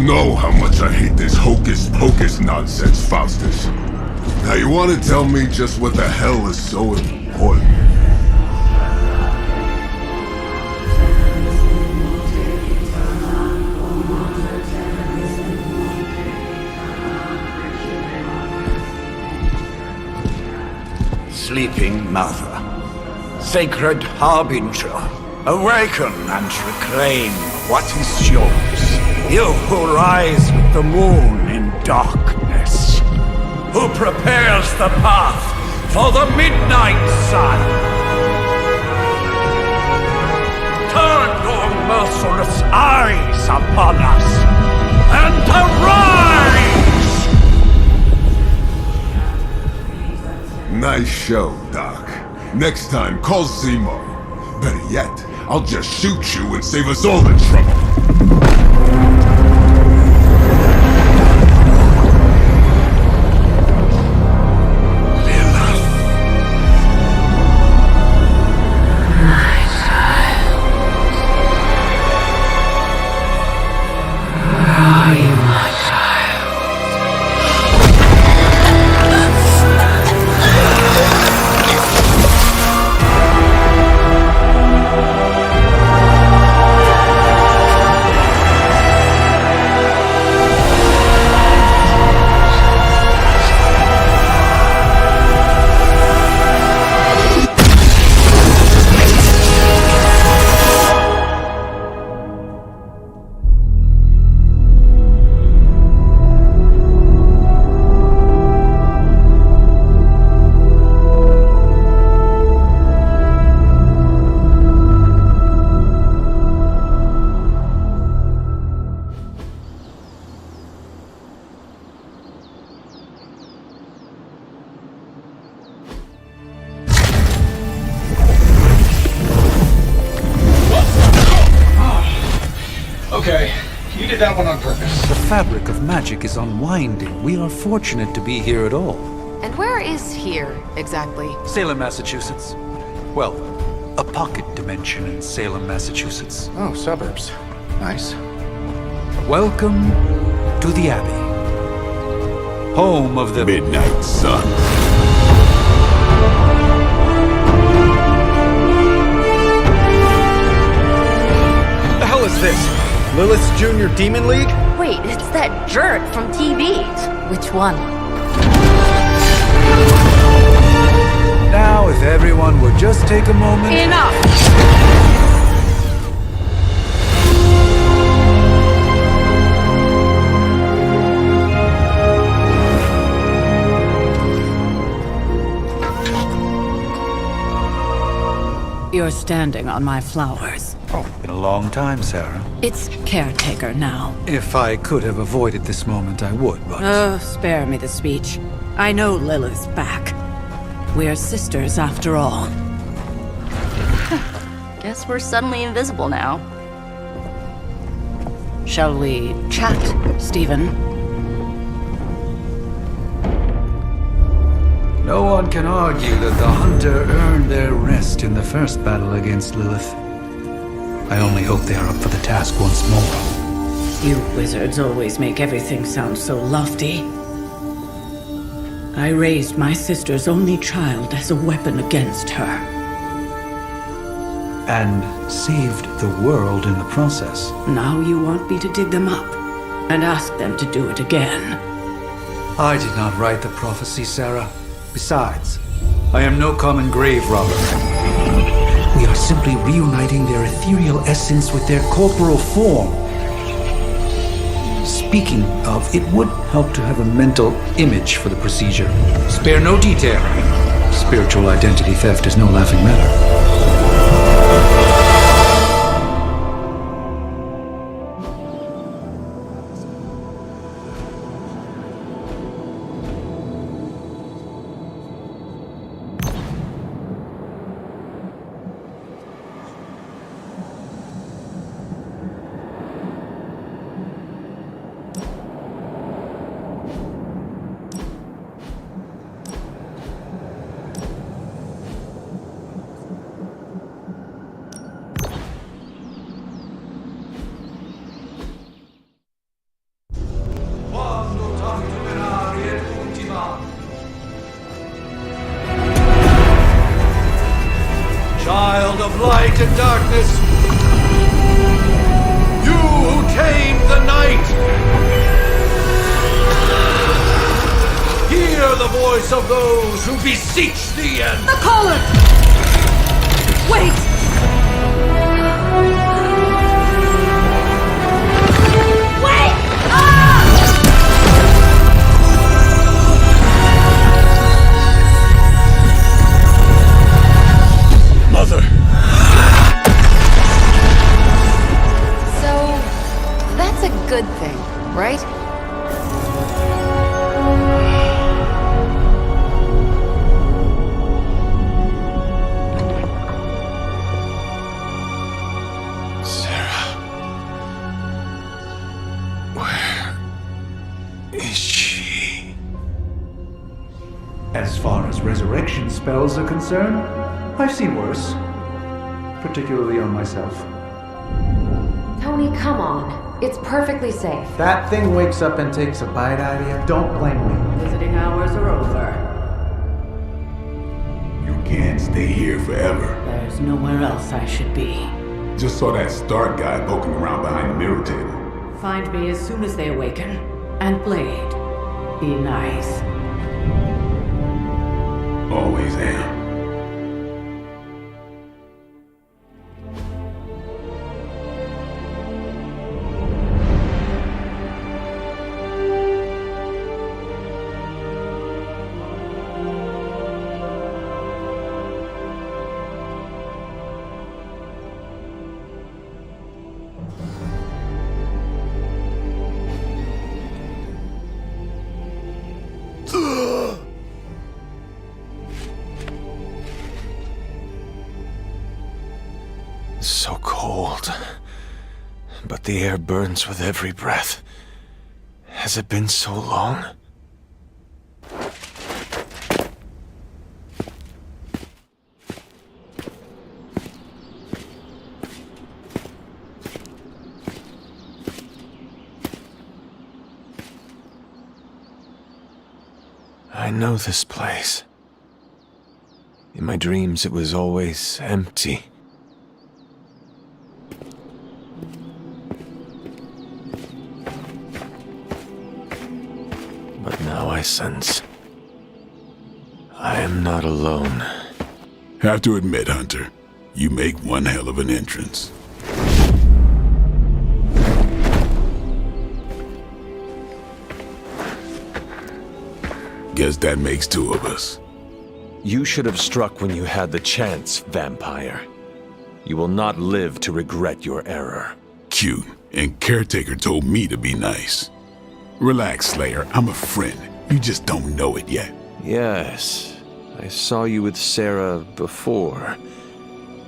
know how much I hate this hocus-pocus nonsense, Faustus. Now you want to tell me just what the hell is so important? Sleeping Mother, sacred harbinger, awaken and reclaim what is yours. You who rise with the moon in darkness, who prepares the path for the midnight sun. Turn your merciless eyes upon us and arise! Nice show, Doc. Next time, call Zemo. Better yet, I'll just shoot you and save us all the trouble. Okay, you did that one on purpose. The fabric of magic is unwinding. We are fortunate to be here at all. And where is here, exactly? Salem, Massachusetts. Well, a pocket dimension in Salem, Massachusetts. Oh, suburbs. Nice. Welcome to the Abbey. Home of the Midnight Sun. What the hell is this? Lilith's Junior Demon League? Wait, it's that jerk from TV. Which one? Now, if everyone would just take a moment... Enough! You're standing on my flowers. Oh, been a long time, Sarah. It's caretaker now. If I could have avoided this moment, I would, but... Oh, spare me the speech. I know Lilith's back. We're sisters after all. Guess we're suddenly invisible now. Shall we chat, Stephen? No one can argue that the hunter earned their rest in the first battle against Lilith. I only hope they are up for the task once more. You wizards always make everything sound so lofty. I raised my sister's only child as a weapon against her. And saved the world in the process. Now you want me to dig them up and ask them to do it again. I did not write the prophecy, Sarah. Besides, I am no common grave robber. We are simply reuniting their ethereal essence with their corporal form. Speaking of, it would help to have a mental image for the procedure. Spare no detail. Spiritual identity theft is no laughing matter. voice of those who beseech thee and... The collar! Wait! Wait! Ah! Mother! So, that's a good thing, right? As far as resurrection spells are concerned, I've seen worse. Particularly on myself. Tony, come on. It's perfectly safe. That thing wakes up and takes a bite out of you. Don't blame me. Visiting hours are over. You can't stay here forever. There's nowhere else I should be. Just saw that Stark guy poking around behind the mirror table. Find me as soon as they awaken. And Blade, be nice. Always am. So cold, but the air burns with every breath. Has it been so long? I know this place. In my dreams, it was always empty. But now I sense I am not alone. Have to admit, Hunter, you make one hell of an entrance. Guess that makes two of us. You should have struck when you had the chance, vampire. You will not live to regret your error. Cute, and Caretaker told me to be nice. Relax, Slayer, I'm a friend. You just don't know it yet. Yes, I saw you with Sarah before.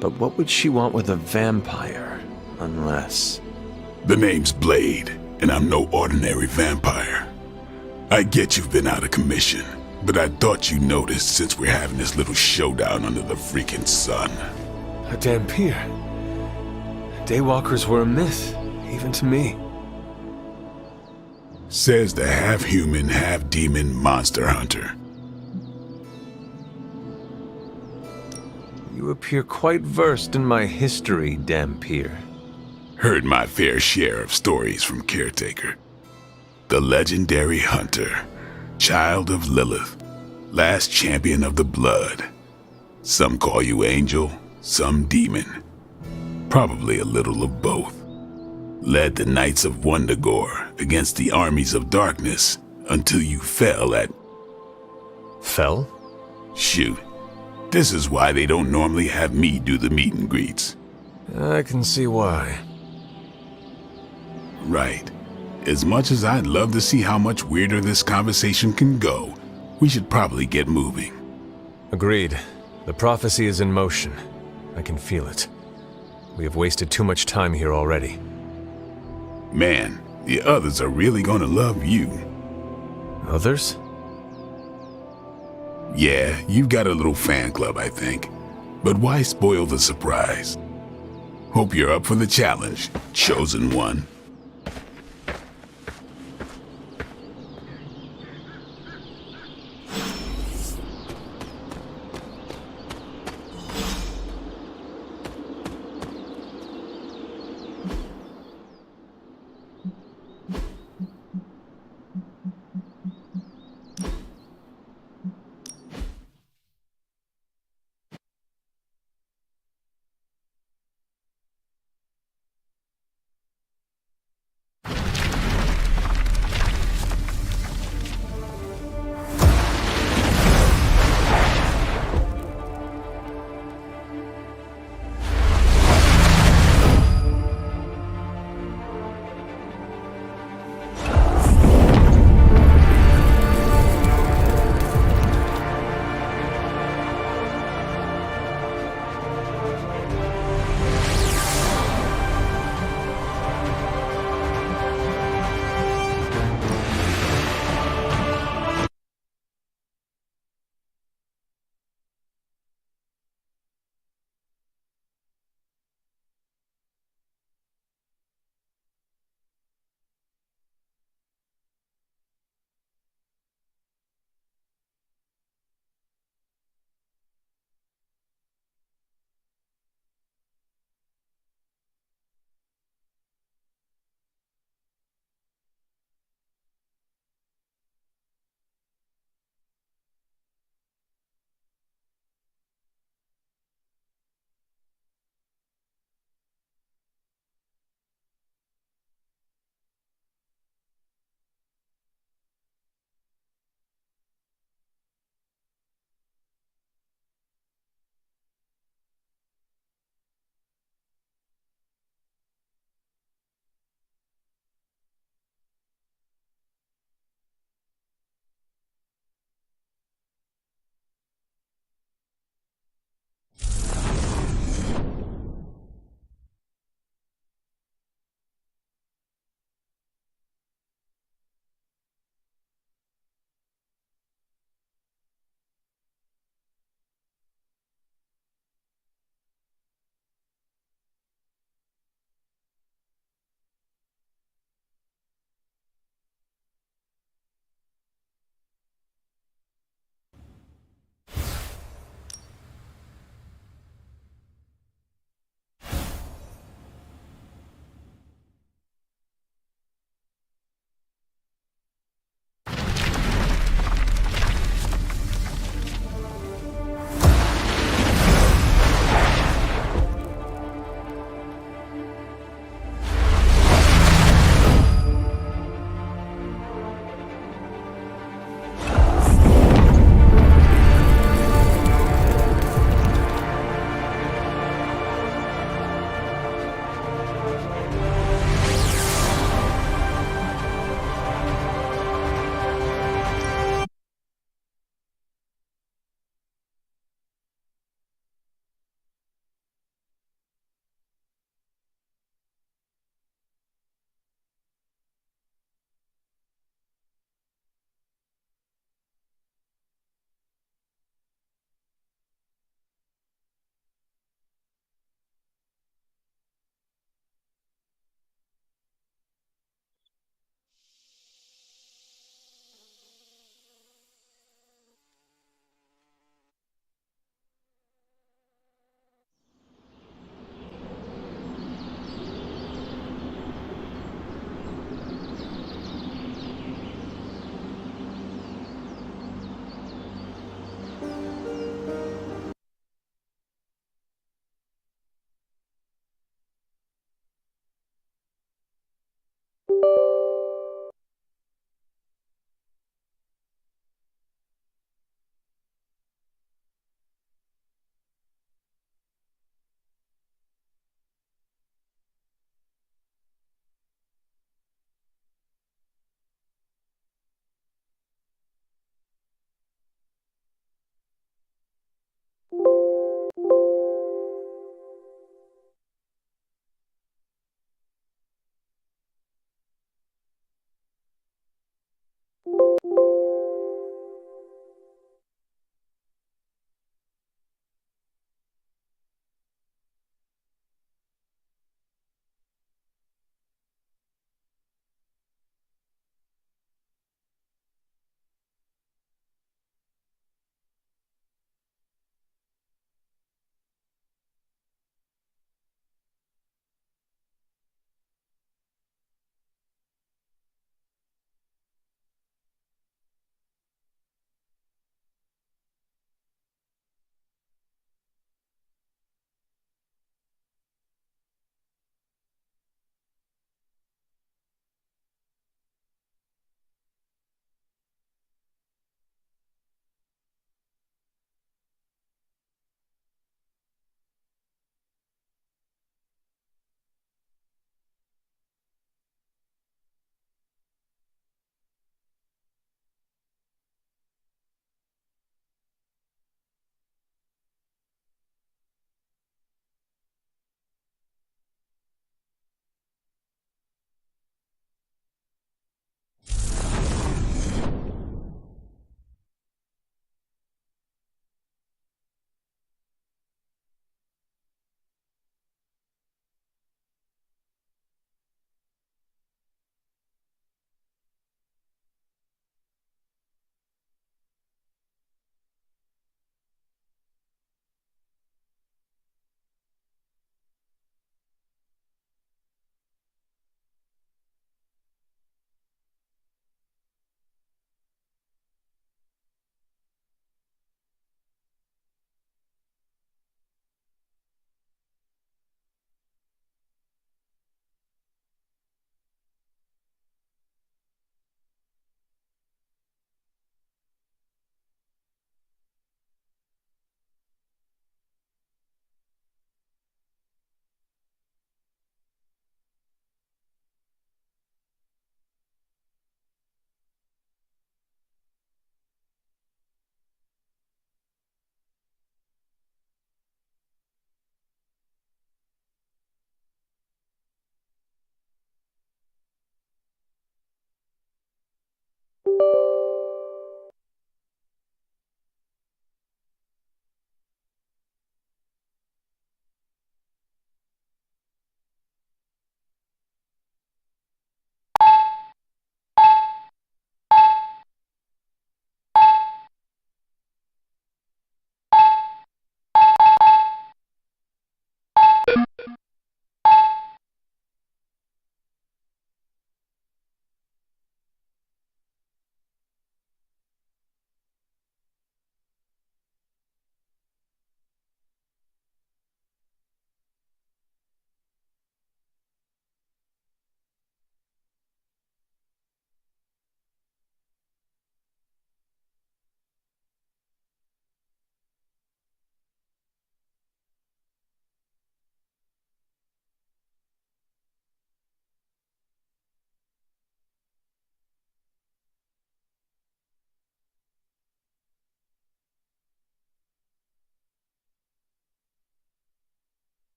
But what would she want with a vampire, unless... The name's Blade, and I'm no ordinary vampire. I get you've been out of commission, but I thought you noticed since we're having this little showdown under the freaking sun. A Dhampir. Daywalkers were a myth, even to me. Says the half-human, half-demon monster hunter. You appear quite versed in my history, Dhampir. Heard my fair share of stories from Caretaker. The legendary hunter, child of Lilith, last champion of the blood. Some call you angel, some demon. Probably a little of both. Led the Knights of Wundagore against the armies of darkness until you fell at... Fell? Shoot. This is why they don't normally have me do the meet and greets. I can see why. Right. As much as I'd love to see how much weirder this conversation can go, we should probably get moving. Agreed. The prophecy is in motion. I can feel it. We have wasted too much time here already. Man, the others are really gonna love you. Others? Yeah, you've got a little fan club, I think. But why spoil the surprise? Hope you're up for the challenge, chosen one.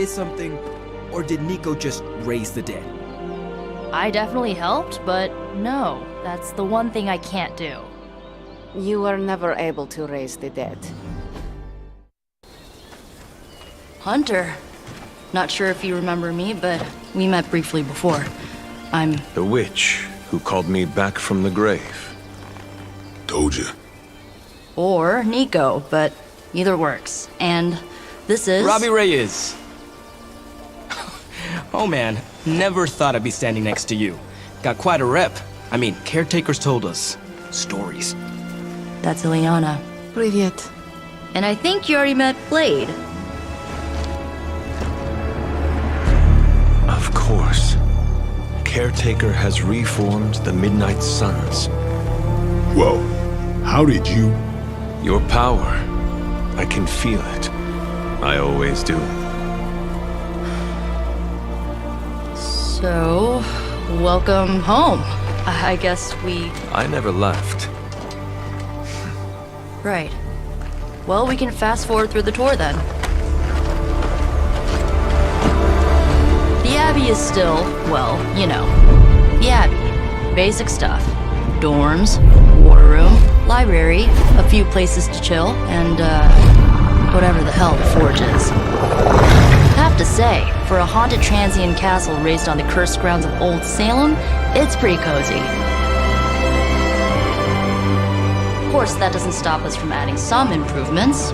miss something? Or did Nico just raise the dead? I definitely helped, but no, that's the one thing I can't do. You were never able to raise the dead. Hunter. Not sure if you remember me, but we met briefly before. I'm... The witch who called me back from the grave. Told you. Or Nico, but either works. And this is... Robbie Reyes. Oh man, never thought I'd be standing next to you. Got quite a rep. I mean, caretakers told us stories. That's Ileana. Привет. And I think you already met Blade. Of course. Caretaker has reformed the Midnight Suns. Whoa. How did you... Your power. I can feel it. I always do. So, welcome home. I guess we... I never left. Right. Well, we can fast forward through the tour then. The Abbey is still, well, you know, the Abbey. Basic stuff. Dorms, war room, library, a few places to chill, and, whatever the hell the Forge is. Have to say, for a haunted transient castle raised on the cursed grounds of Old Salem, it's pretty cozy. Of course, that doesn't stop us from adding some improvements.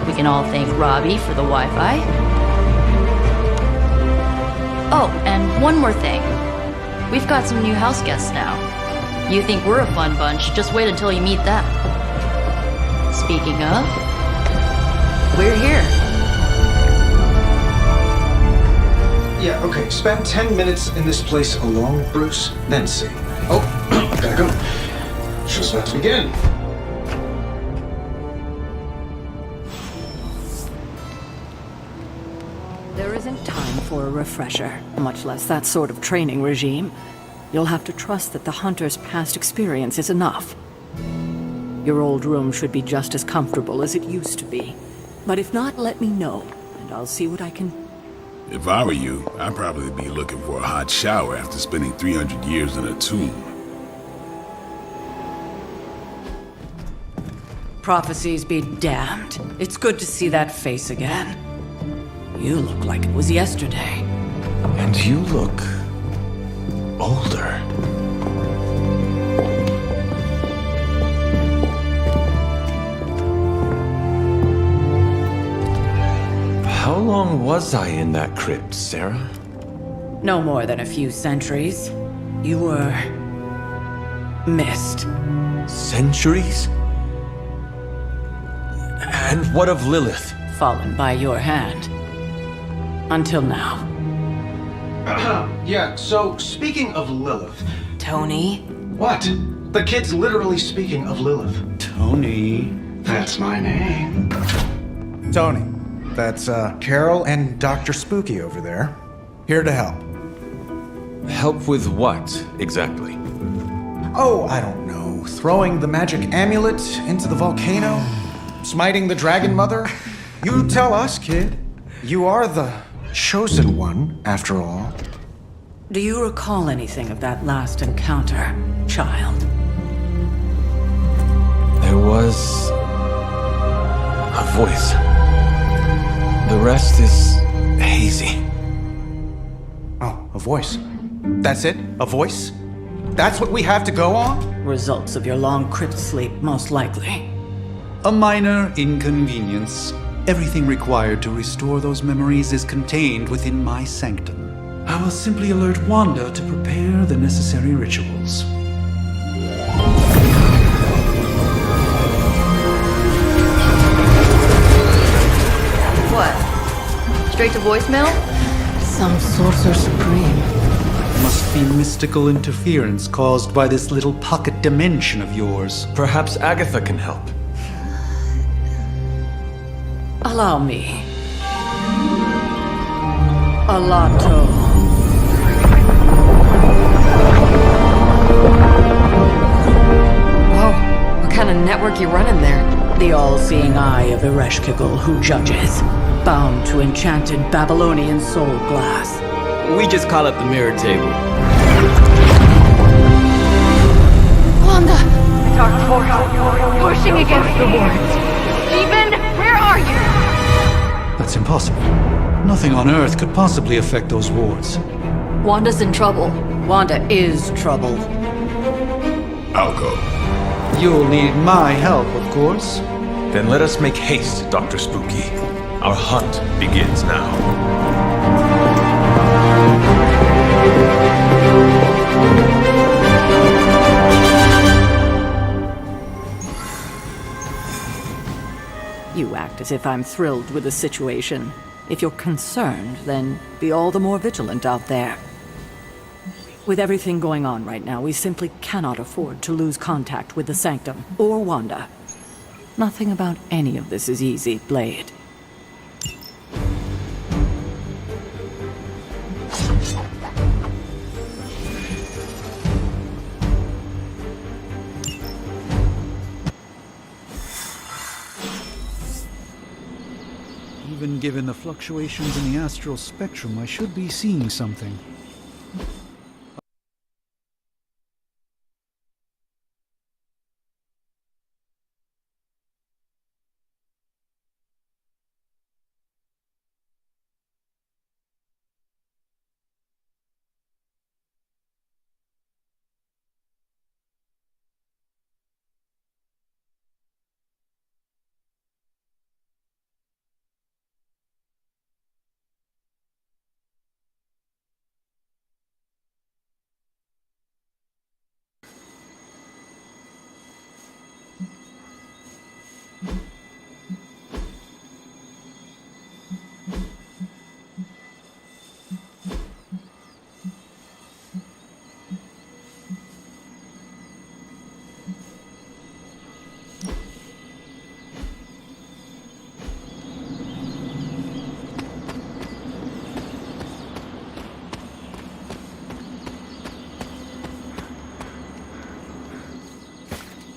We can all thank Robbie for the Wi-Fi. Oh, and one more thing. We've got some new house guests now. You think we're a fun bunch, just wait until you meet them. Speaking of, we're here. Yeah, okay. Spend 10 minutes in this place alone, Bruce, then see. Oh, gotta go. Show's about to begin. There isn't time for a refresher, much less that sort of training regime. You'll have to trust that the hunter's past experience is enough. Your old room should be just as comfortable as it used to be. But if not, let me know, and I'll see what I can... If I were you, I'd probably be looking for a hot shower after spending 300 years in a tomb. Prophecies be damned. It's good to see that face again. You look like it was yesterday. And you look... older. How long was I in that crypt, Sarah? No more than a few centuries. You were... missed. Centuries? And what of Lilith? Fallen by your hand. Until now. Yeah, so speaking of Lilith... Tony? What? The kid's literally speaking of Lilith. Tony. That's my name. Tony. That's, Carol and Dr. Spooky over there. Here to help. Help with what, exactly? Oh, I don't know. Throwing the magic amulet into the volcano? Smiting the dragon mother? You tell us, kid. You are the chosen one, after all. Do you recall anything of that last encounter, child? There was... a voice. The rest is hazy. Oh, a voice. That's it? A voice? That's what we have to go on? Results of your long crypt sleep, most likely. A minor inconvenience. Everything required to restore those memories is contained within my sanctum. I will simply alert Wanda to prepare the necessary rituals. What? Straight to voicemail? Some sorcerer supreme. Must be mystical interference caused by this little pocket dimension of yours. Perhaps Agatha can help. Allow me. Alato. Whoa, what kind of network you running there? The all-seeing eye of Ereshkigal who judges. bound to enchanted Babylonian soul glass. We just call it the mirror table. Wanda! Dark force, pushing against the wards. Steven, where are you? That's impossible. Nothing on Earth could possibly affect those wards. Wanda's in trouble. Wanda is troubled. I'll go. You'll need my help, of course. Then let us make haste, Dr. Spooky. Our hunt begins now. You act as if I'm thrilled with the situation. If you're concerned, then be all the more vigilant out there. With everything going on right now, we simply cannot afford to lose contact with the Sanctum or Wanda. Nothing about any of this is easy, Blade. Even given the fluctuations in the astral spectrum, I should be seeing something.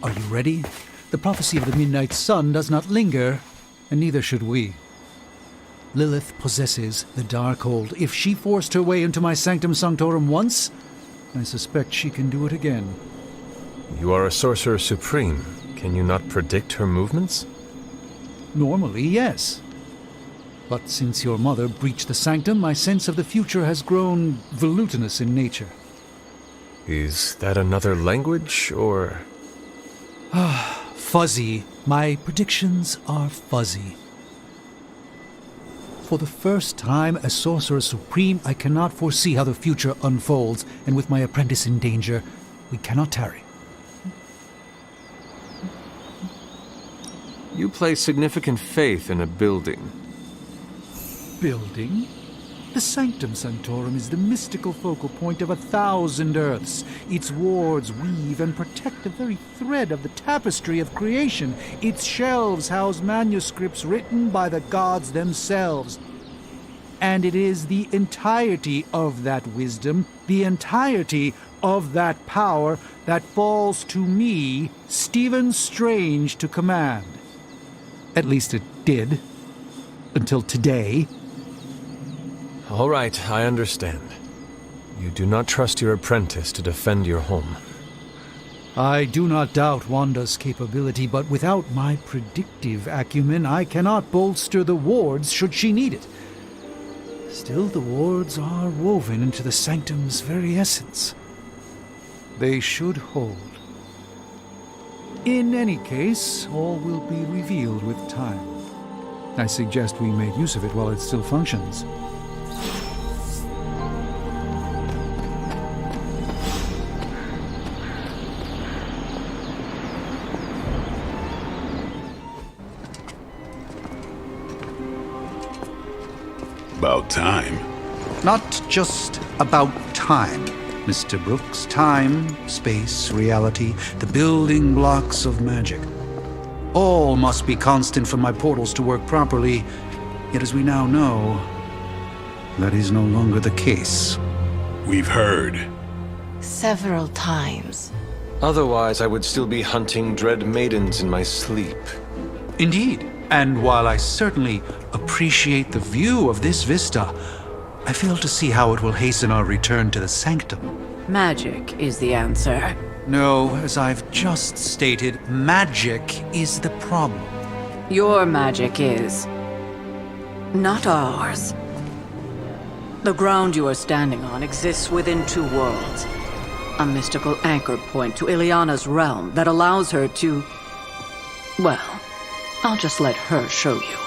Are you ready? The prophecy of the midnight sun does not linger, and neither should we. Lilith possesses the Darkhold. If she forced her way into my Sanctum Sanctorum once, I suspect she can do it again. You are a sorcerer supreme. Can you not predict her movements? Normally, yes. But since your mother breached the Sanctum, my sense of the future has grown volutinous in nature. Is that another language, or...? Fuzzy. My predictions are fuzzy. For the first time as Sorcerer Supreme, I cannot foresee how the future unfolds, and with my apprentice in danger, we cannot tarry. You place significant faith in a building. Building? The Sanctum Sanctorum is the mystical focal point of 1,000 Earths. Its wards weave and protect the very thread of the tapestry of creation. Its shelves house manuscripts written by the gods themselves. And it is the entirety of that wisdom, the entirety of that power, that falls to me, Stephen Strange, to command. At least it did. Until today. All right, I understand. You do not trust your apprentice to defend your home. I do not doubt Wanda's capability, but without my predictive acumen, I cannot bolster the wards should she need it. Still, the wards are woven into the Sanctum's very essence. They should hold. In any case, all will be revealed with time. I suggest we make use of it while it still functions. About time. Not just about time, Mr. Brooks. Time, space, reality, the building blocks of magic. All must be constant for my portals to work properly, yet as we now know, that is no longer the case. We've heard. Several times. Otherwise, I would still be hunting dread maidens in my sleep. Indeed. And while I certainly appreciate the view of this vista, I fail to see how it will hasten our return to the sanctum. Magic is the answer. No, as I've just stated, magic is the problem. Your magic is not ours. The ground you are standing on exists within two worlds. A mystical anchor point to Ileana's realm that allows her to... Well, I'll just let her show you.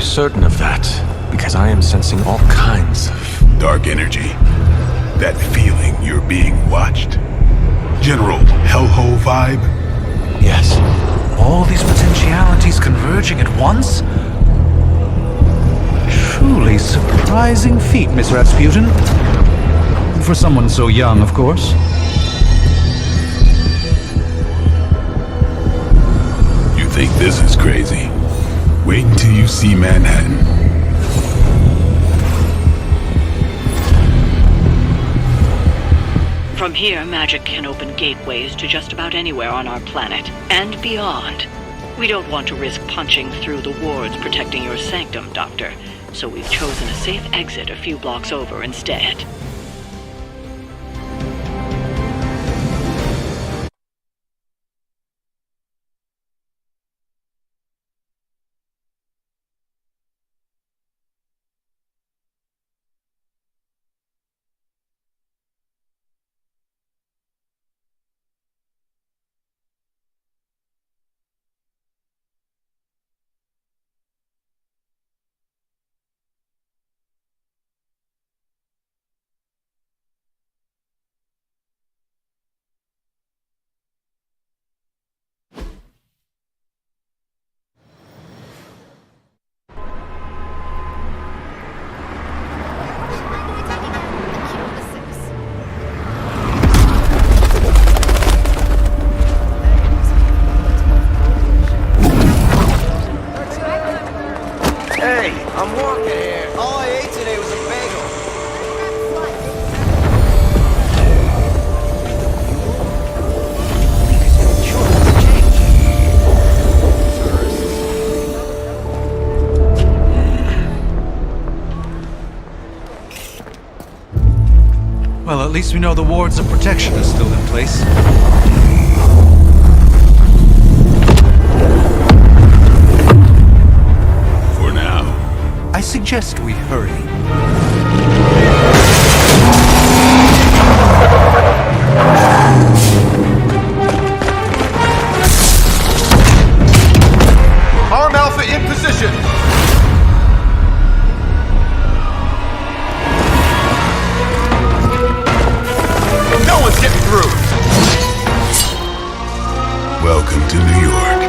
Certain of that, because I am sensing all kinds of dark energy. That feeling you're being watched. General hellhole vibe. Yes. All these potentialities converging at once? Truly surprising feat, Miss Rasputin. For someone so young, of course. You think this is crazy? Wait until you see Manhattan. From here, magic can open gateways to just about anywhere on our planet, and beyond. We don't want to risk punching through the wards protecting your sanctum, Doctor, so we've chosen a safe exit a few blocks over instead. Well, at least we know the wards of protection are still in place. For now. I suggest we hurry. Arm Alpha in position! No one's getting through! Welcome to New York.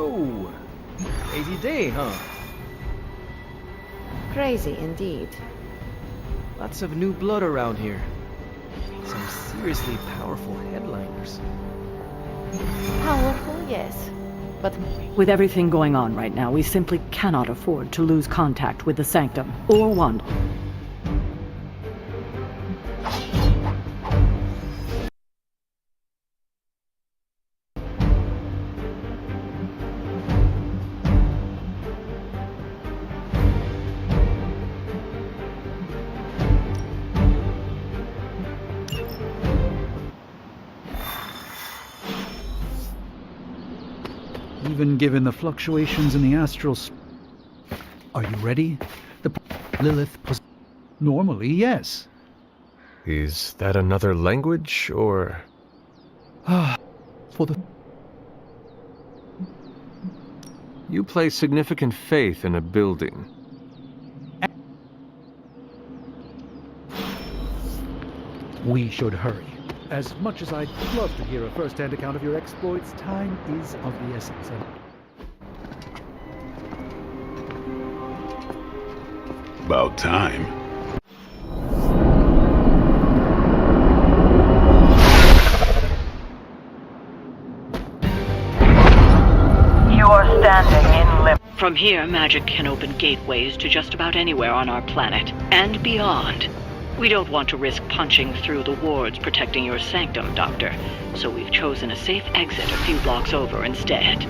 So, crazy day, huh? Crazy indeed. Lots of new blood around here. Some seriously powerful headliners. Powerful, yes. But With everything going on right now, we simply cannot afford to lose contact with the Sanctum, or Wanda. Even given the fluctuations in the astral Are you ready? The Lilith Normally, yes. Is that another language, or...? For the... You place significant faith in a building. We should hurry. As much as I'd love to hear a first-hand account of your exploits, time is of the essence. About time. You are standing in limbo. From here, magic can open gateways to just about anywhere on our planet, and beyond. We don't want to risk punching through the wards protecting your sanctum, Doctor, so we've chosen a safe exit a few blocks over instead.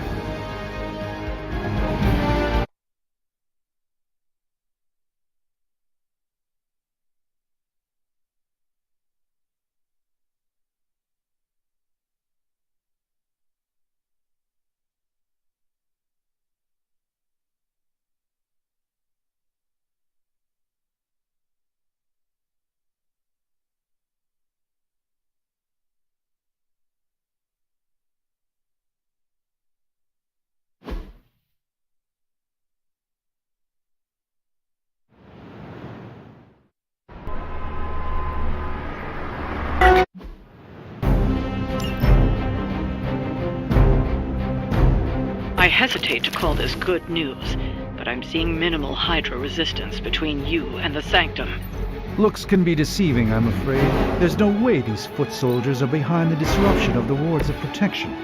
I hesitate to call this good news, but I'm seeing minimal Hydra resistance between you and the Sanctum. Looks can be deceiving, I'm afraid. There's no way these foot soldiers are behind the disruption of the wards of protection.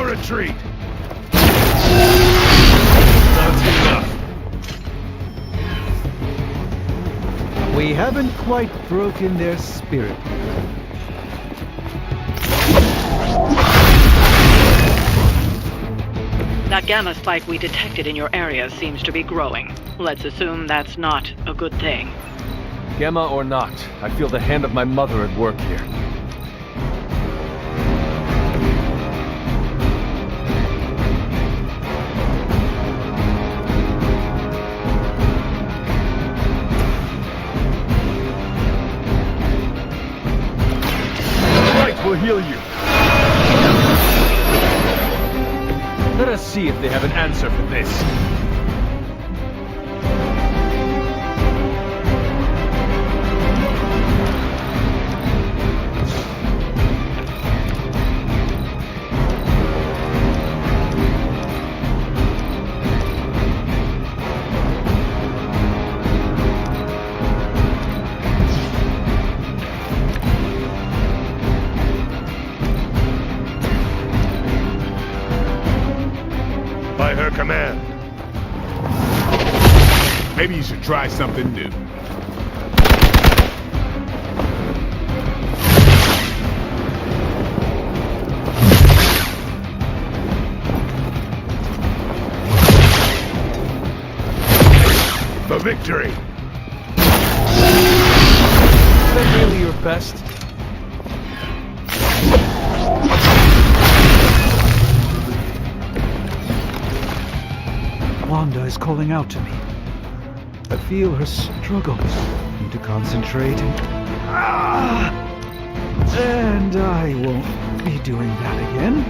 Retreat! That's enough. We haven't quite broken their spirit. That gamma spike we detected in your area seems to be growing. Let's assume that's not a good thing. Gamma or not, I feel the hand of my mother at work here. Will heal you. Let us see if they have an answer for this. By her command. Maybe you should try something new. For victory! Is that really your best? Wanda is calling out to me. I feel her struggle. Need to concentrate. And I won't be doing that again.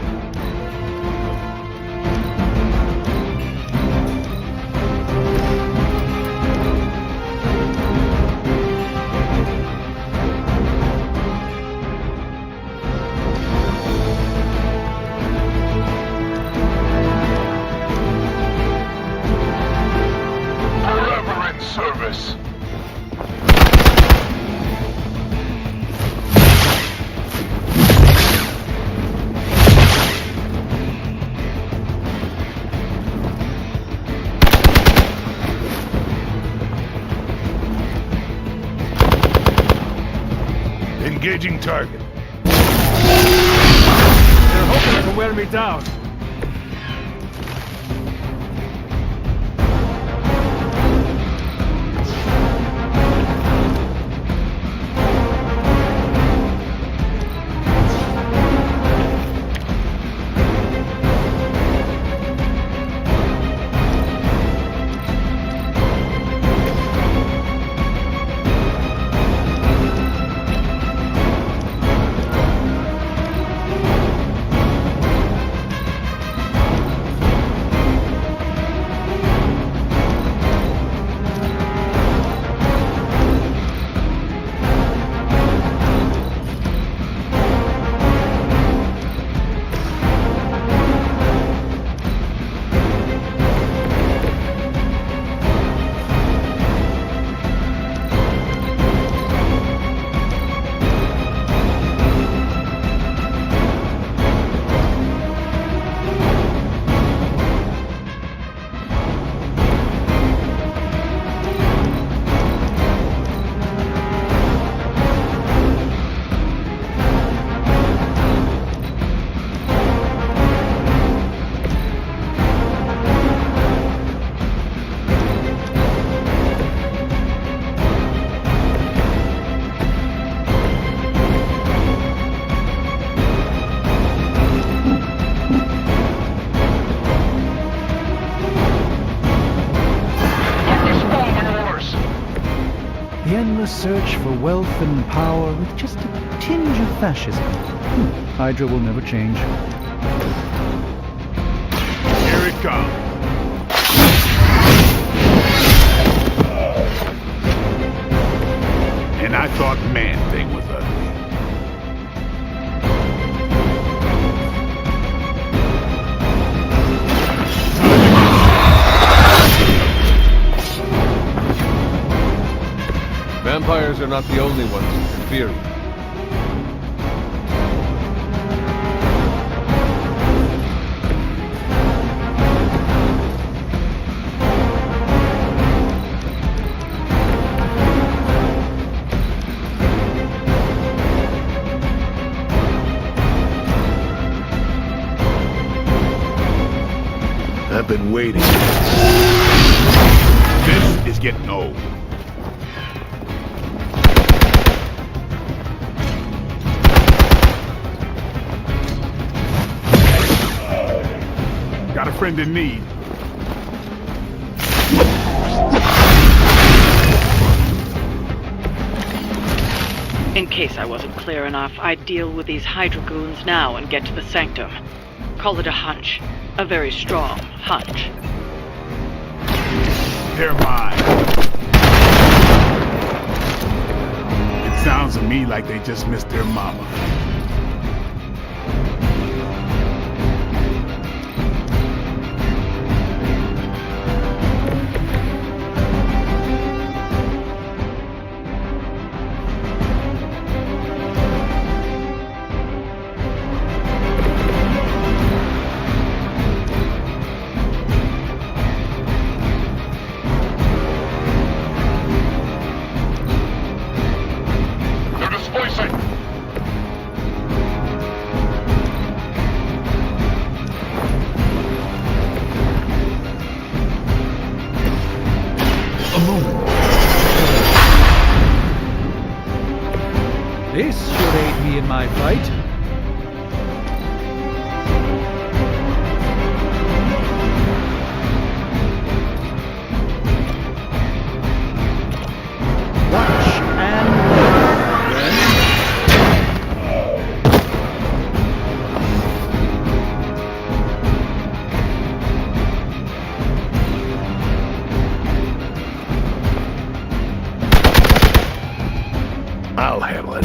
Service. Engaging target. They're hoping to wear me down. The endless search for wealth and power with just a tinge of fascism. Hydra will never change. Here it comes. And I thought Man-Thing was ugly. Vampires are not the only ones who can fear you. been waiting. This is getting old. Got a friend in need. In case I wasn't clear enough, I'd deal with these Hydra goons now and get to the sanctum. Call it a hunch. A very strong hunch. They're mine. It sounds to me like they just missed their mama. This should aid me in my fight. Watch and I'll handle it.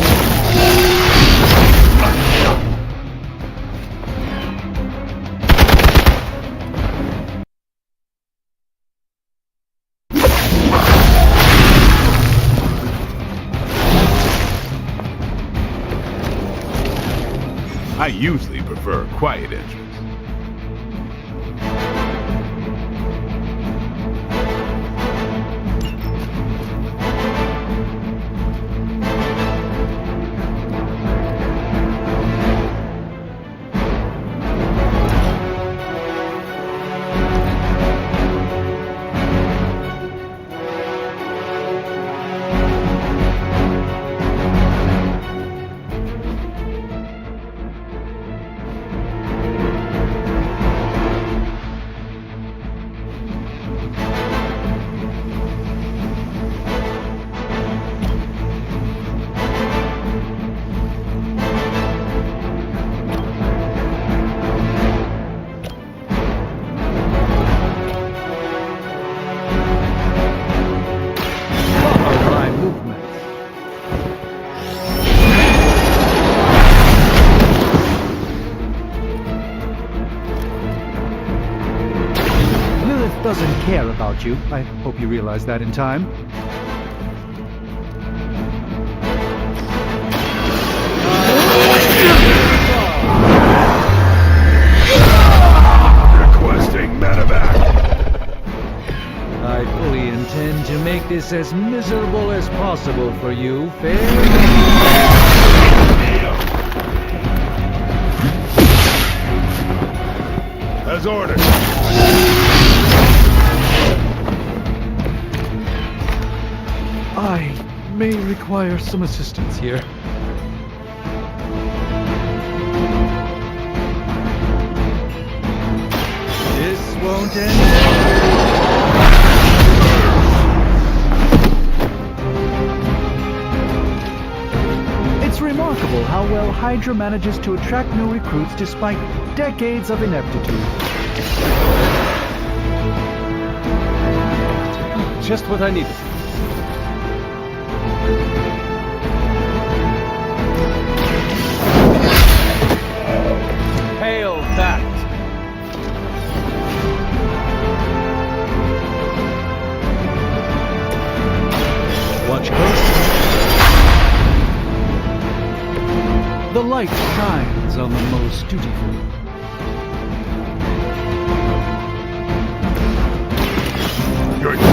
I usually prefer a quiet entrance. doesn't care about you. I hope you realize that in time. Requesting medevac. I fully intend to make this as miserable as possible for you, fair? As ordered. I may require some assistance here. This won't end. It's remarkable how well Hydra manages to attract new recruits despite decades of ineptitude. Just what I needed. Hail that! Watch close. The light shines on the most dutiful. You're done.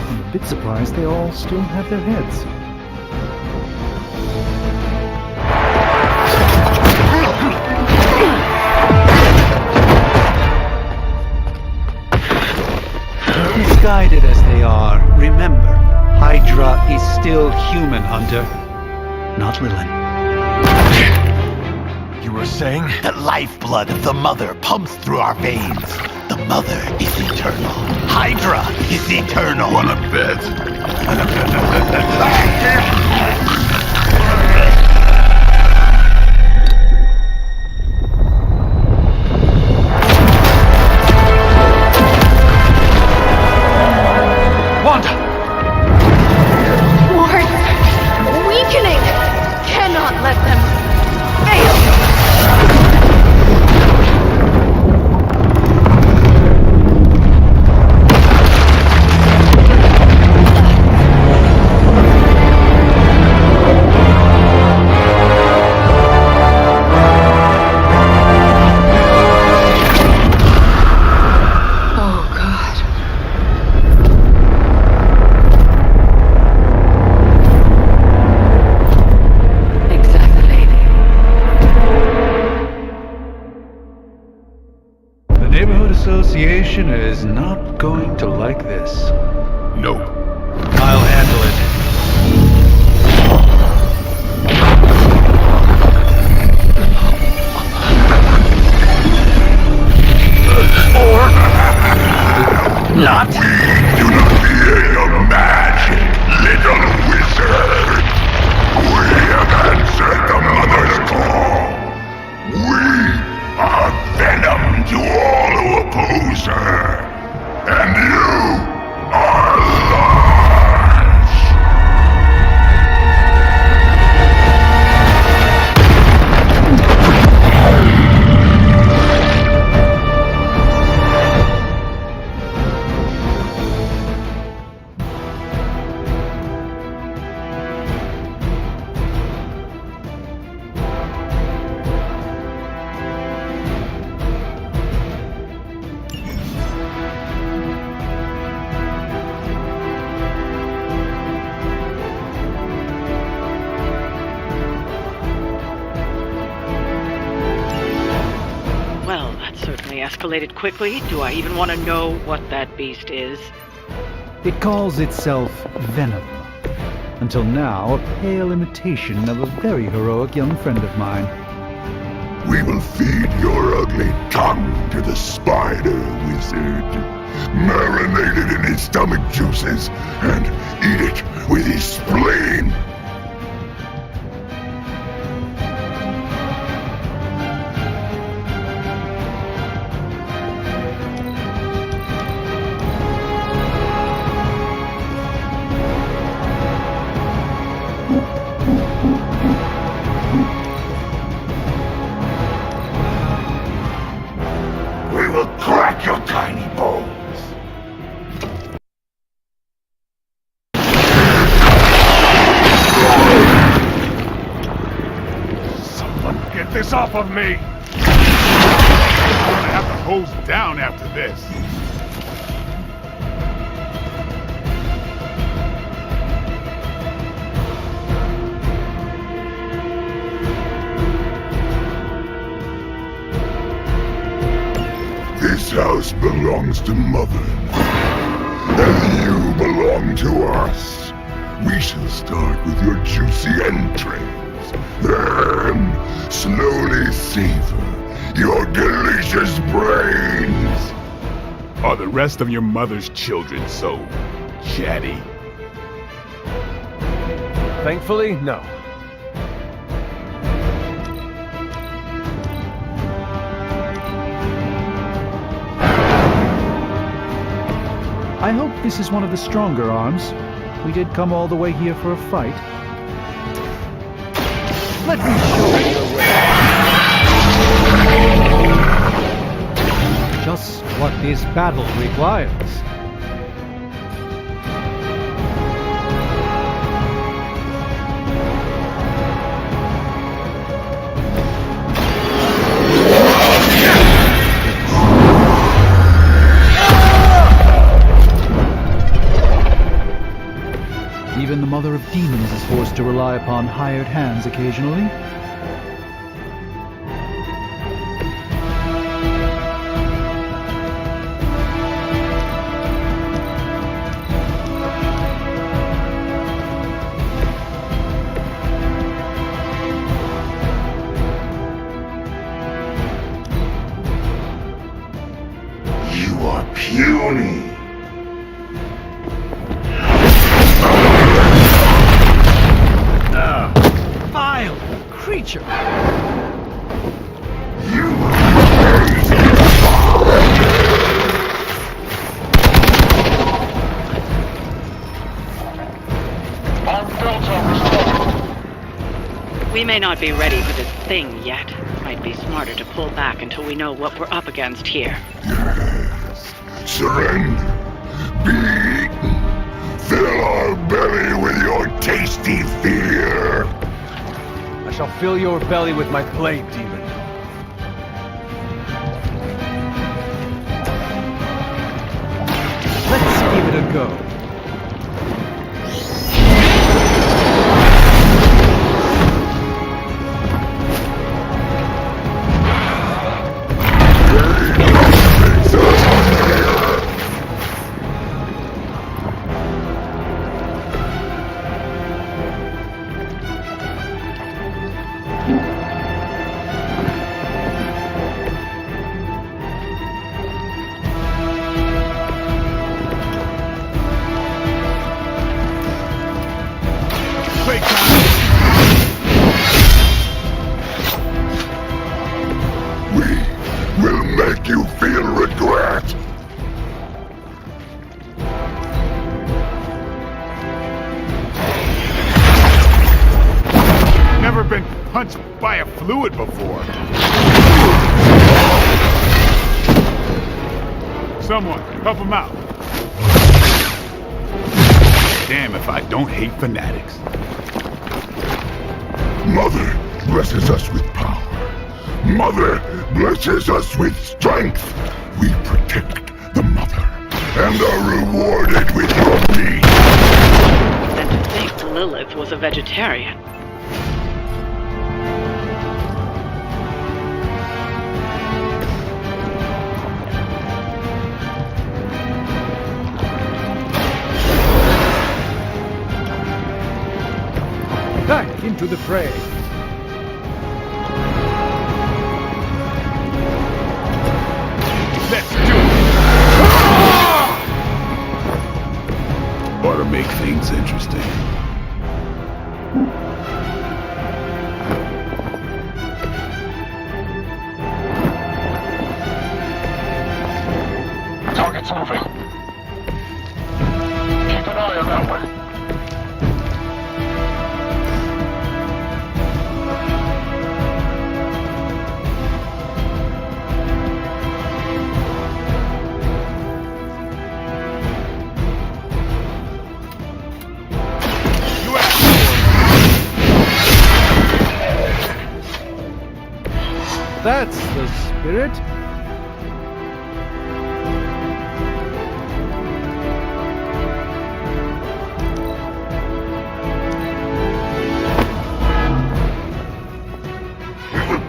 I'm a bit surprised they all still have their heads. He's still human, Hunter. Not Lilin. You were saying? The lifeblood of the mother pumps through our veins. The mother is eternal. Hydra is eternal. Wanna bet? Wanda! Wards! Weakening! Cannot let them fail! Association is not going to like this. Nope. I'll handle it. Or not. We do not fear your magic, little wizard. We have answered the mother's call. We are venom to all who oppose her. And you are large. Well, that certainly escalated quickly. Do I even want to know what that beast is? It calls itself Venom. Until now, a pale imitation of a very heroic young friend of mine. We will feed your ugly tongue to the spider wizard. Marinate it in his stomach juices and eat it with his spleen. We will crack your tiny bones. Someone get this off of me! I'm gonna have to hose down after this. This house belongs to Mother, and you belong to us. We shall start with your juicy entrails, then slowly savor your delicious brains. Are the rest of your mother's children so chatty? Thankfully, no. I hope this is one of the stronger arms. We did come all the way here for a fight. Let me show you the way. Just what this battle requires. Even the Mother of Demons is forced to rely upon hired hands occasionally. puny. Vile creature! We may not be ready for this thing yet. Might be smarter to pull back until we know what we're up against here. Yes. Surrender. Be eaten. Fill our belly with your tasty fear. I shall fill your belly with my blade, demon. Let's give it a go. Will make you feel regret. Never been punched by a fluid before. Someone, help him out. Damn if I don't hate fanatics. Mother blesses us with power. Mother blesses us with strength. We protect the mother and are rewarded with your meat. And to think Lilith was a vegetarian. Back into the fray. Let's do it! Ought to make things interesting. Target's moving. Keep an eye on that one. That's the spirit.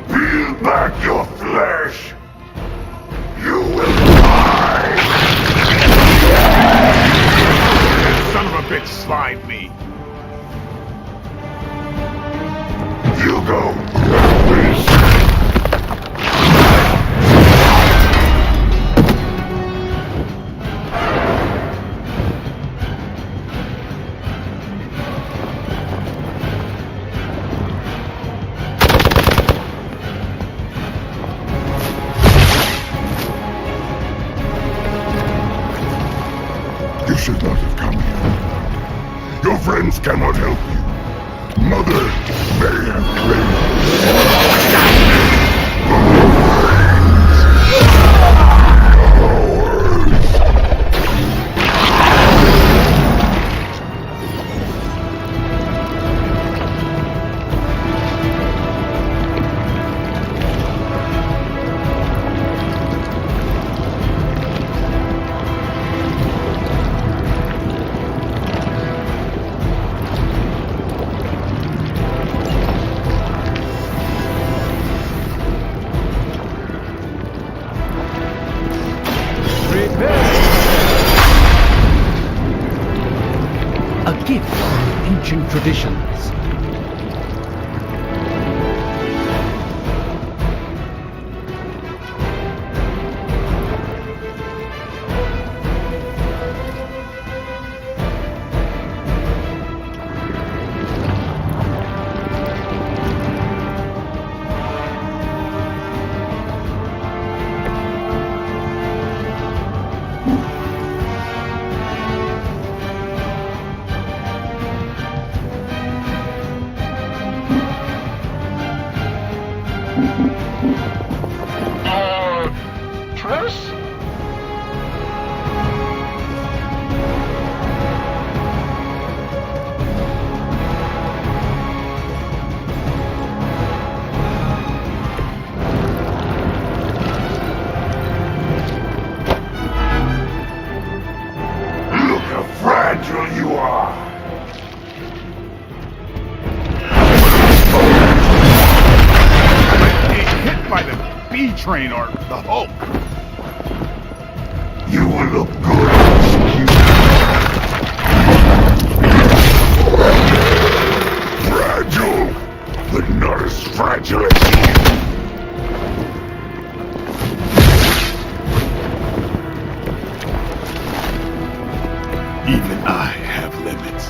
Peel back your flesh. You will die. Son of a bitch slide me. You go. You should not have come here. Your friends cannot help you. Mother may have claimed. Truce? Look how fragile you are! Hit by the B train or the Hulk. You will look good executed. Fragile, but not as fragile as you. Even I have limits.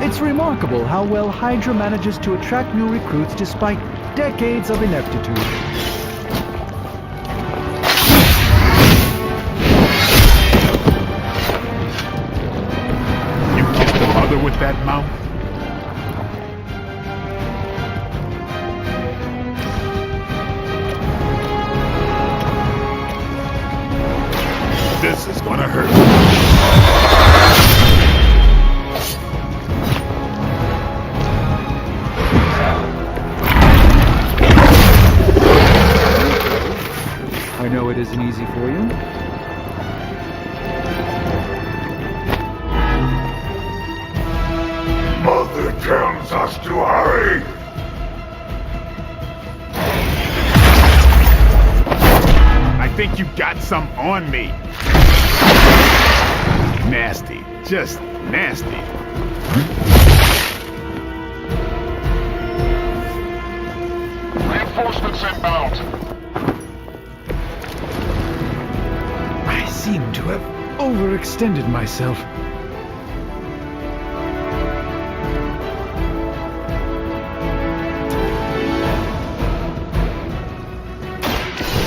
It's remarkable how well Hydra manages to attract new recruits despite decades of ineptitude. You kissed the mother with that mouth? This is gonna hurt. I know it isn't easy for you. Mother tells us to hurry! I think you got some on me. Nasty. Just nasty. Reinforcements inbound. I seem to have overextended myself.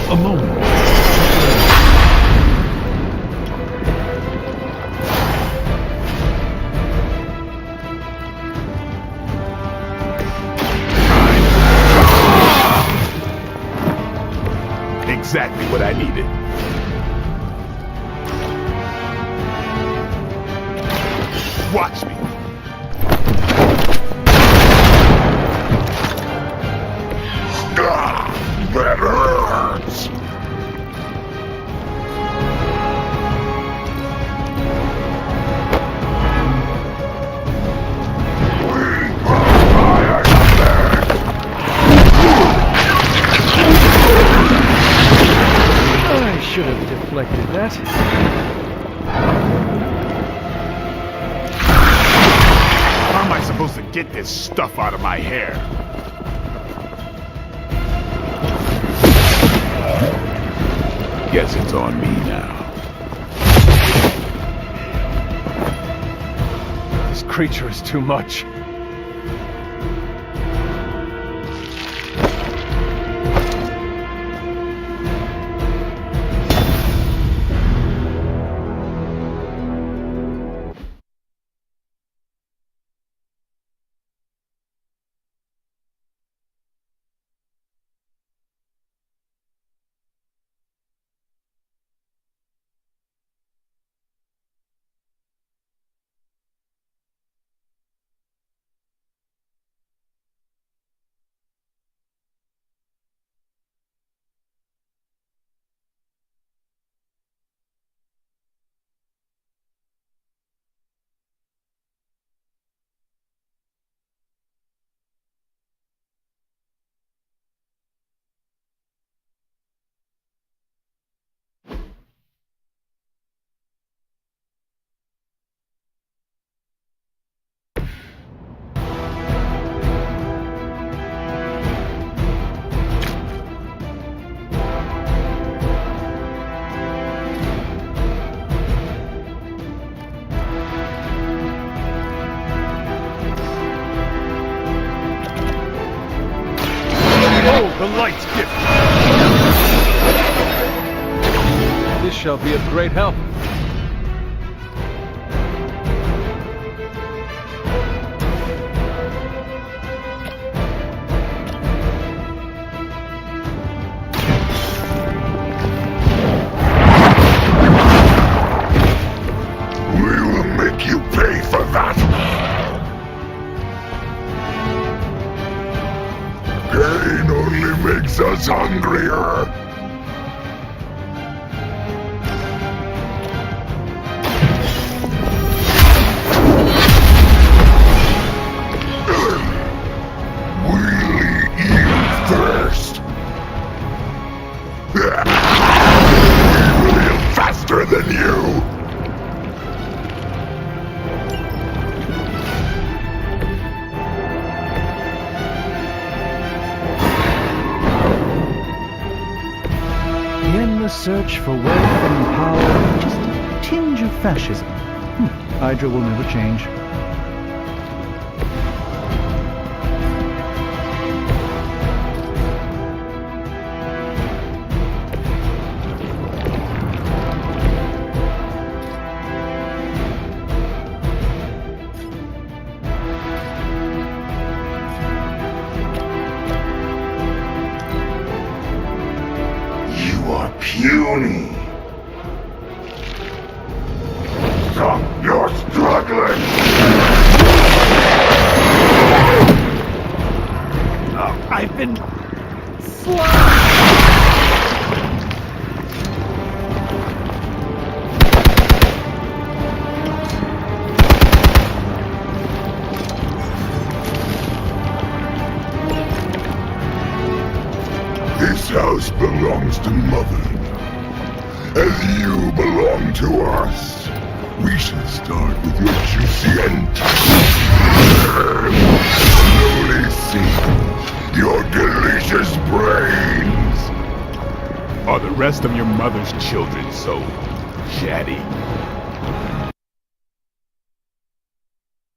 A moment. Exactly what I needed. Watch me. That hurts! I should have deflected that. How am I supposed to get this stuff out of my hair? Guess it's on me now. This creature is too much. Behold the light's gift! This shall be of great help. Us hungrier. We'll eat first. We will heal faster than you. Search for wealth and power, just a tinge of fascism. Hydra will never change. Puny. Stop your struggling. Oh, I've been This house belongs to Mother. As you belong to us, we shall start with your juicy end. Slowly sink your delicious brains. Are the rest of your mother's children so chatty?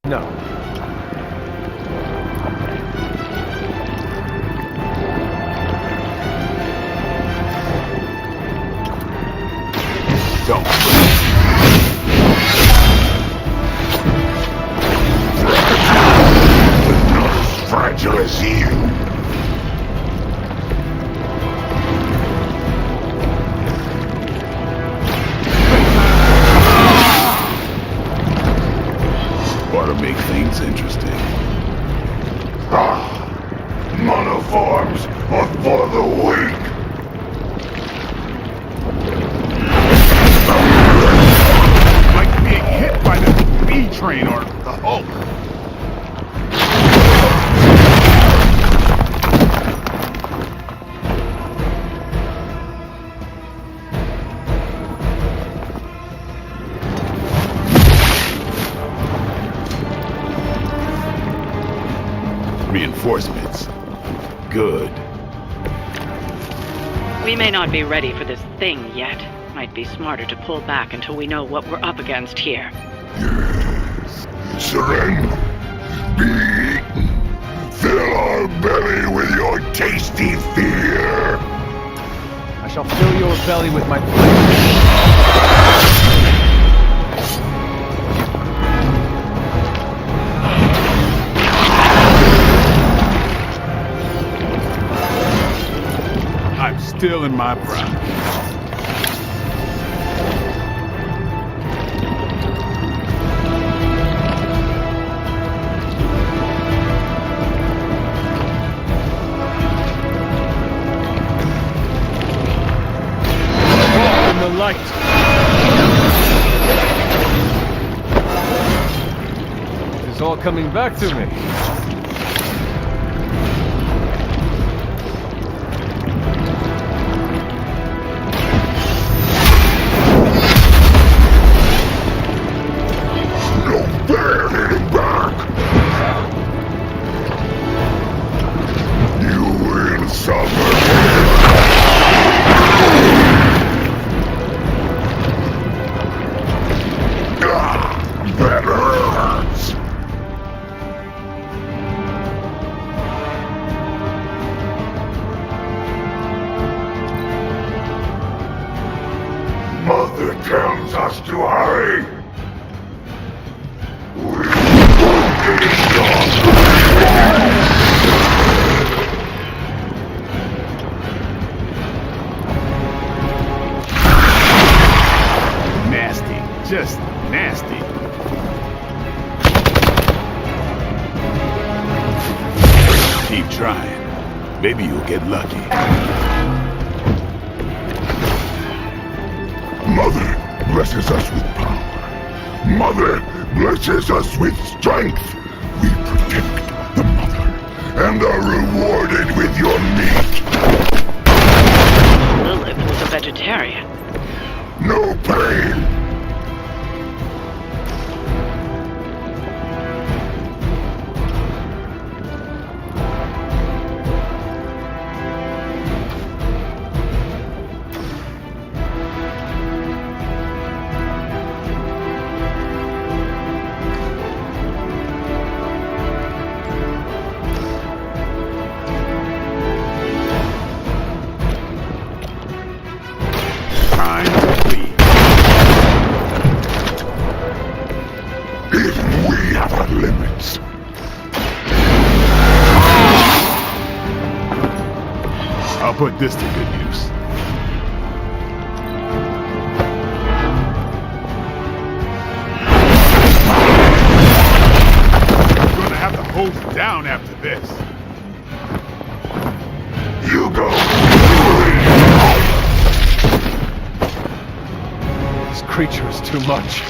No. Don't. Not as fragile as you. Ought to make things interesting. Monoforms are for the weak. Like being hit by the B-train or the Hulk. Reinforcements. Good. We may not be ready for this thing yet. Might be smarter to pull back until we know what we're up against here. Yes. Surrender. Be eaten. Fill our belly with your tasty fear. I shall fill your belly with my flesh. I'm still in my prime. In the light. It is all coming back to me. wants us to hurry. Nasty, just nasty. Keep trying. Maybe you'll get lucky. Mother blesses us with power. Mother blesses us with strength. We protect the mother and are rewarded with your meat. Lilith was a vegetarian. No pain. I'll put this to good use. We're gonna have to hold it down after this. You go. This creature is too much.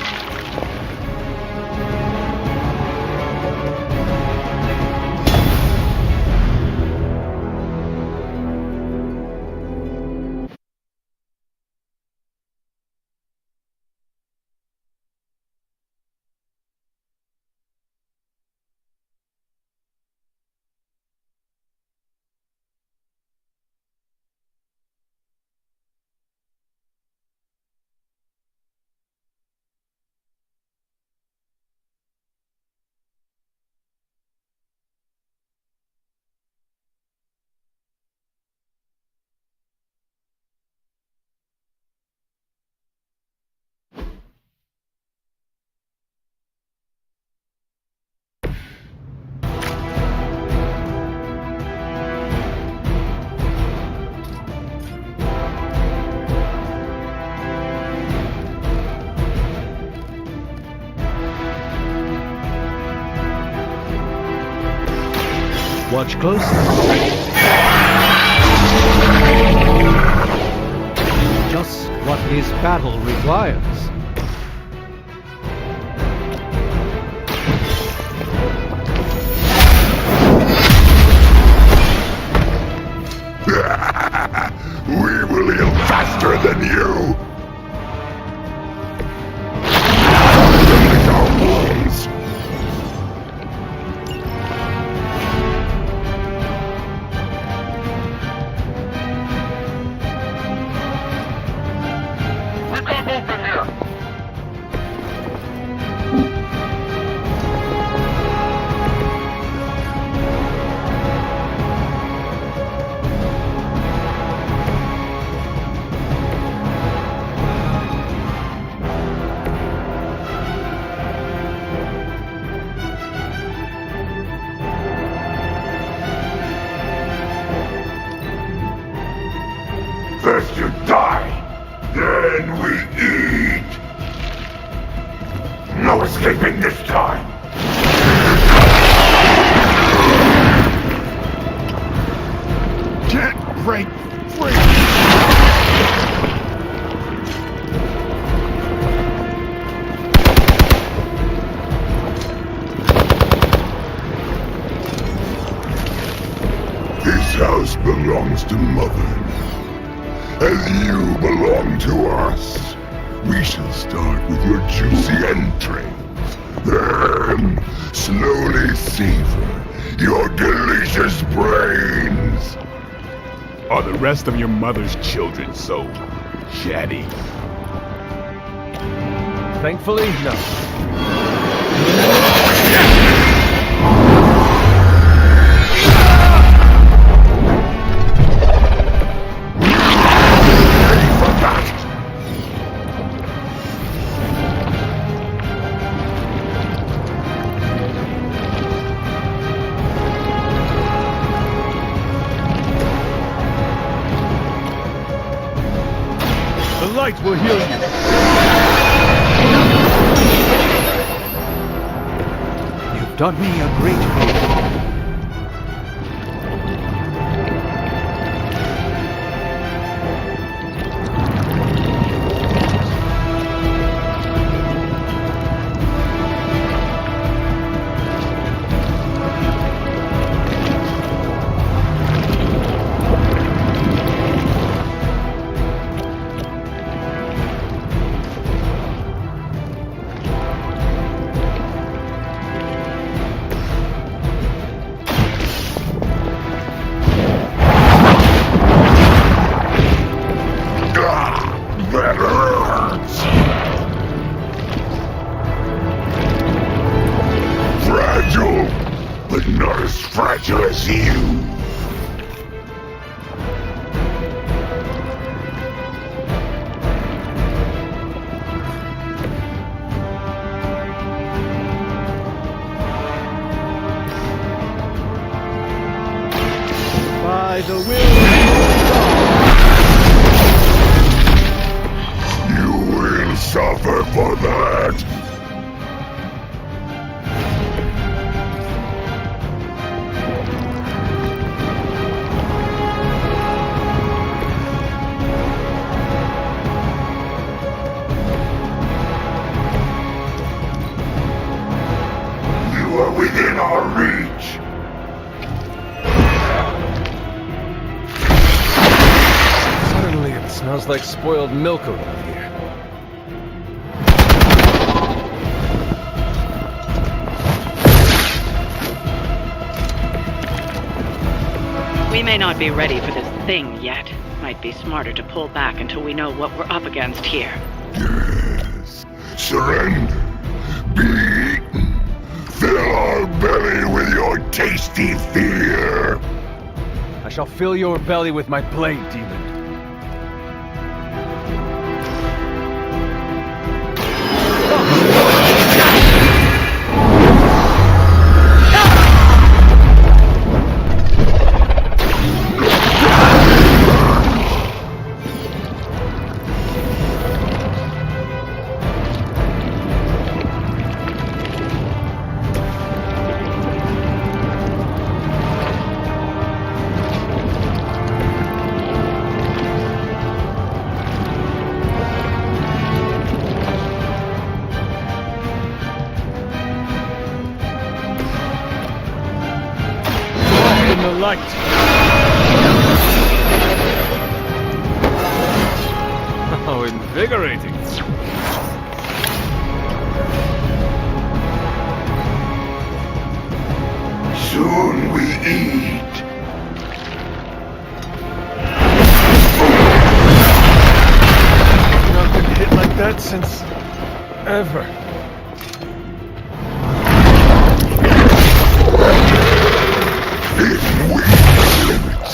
Watch closely. Just what this battle requires. We will heal faster than you. Lick our wounds. First you die, then we eat. No escaping this time. Can't break free. This house belongs to Mother. As you belong to us. We shall start with your juicy entrails, then slowly savor your delicious brains. Are the rest of your mother's children so chatty? Thankfully, no. light will heal you. You've done me a great favor. As you. By the will of you will suffer for that. Within our reach. Suddenly it smells like spoiled milk around here. We may not be ready for this thing yet. Might be smarter to pull back until we know what we're up against here. Yes. Surrender. Be eaten. Fill our belly with your tasty fear! I shall fill your belly with my blade, demon. light. How invigorating. Soon we eat. I've not been hit like that since ever. Then we limits.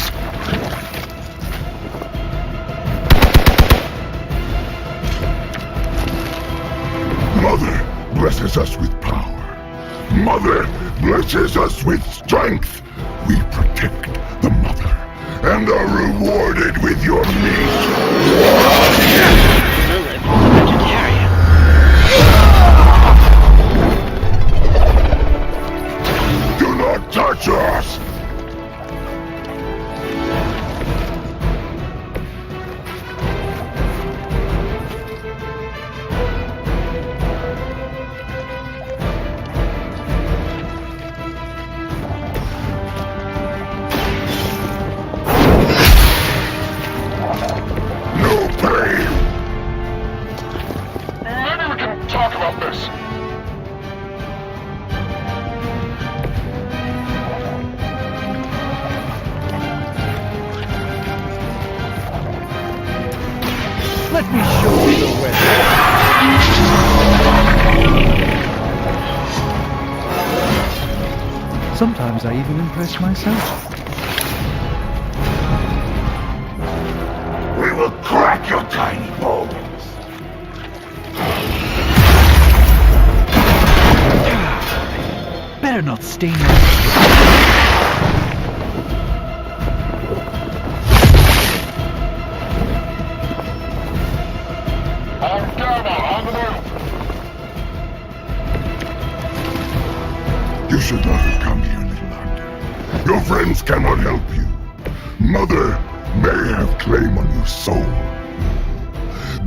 Mother blesses us with power. Mother blesses us with strength. We protect the mother and are rewarded with your meat. Lilith, vegetarian. Do not touch us! Let me show you the way. Sometimes I even impress myself. We will crack your tiny bones. Better not stain my... You should not have come here, little hunter. Your friends cannot help you. Mother may have claim on your soul,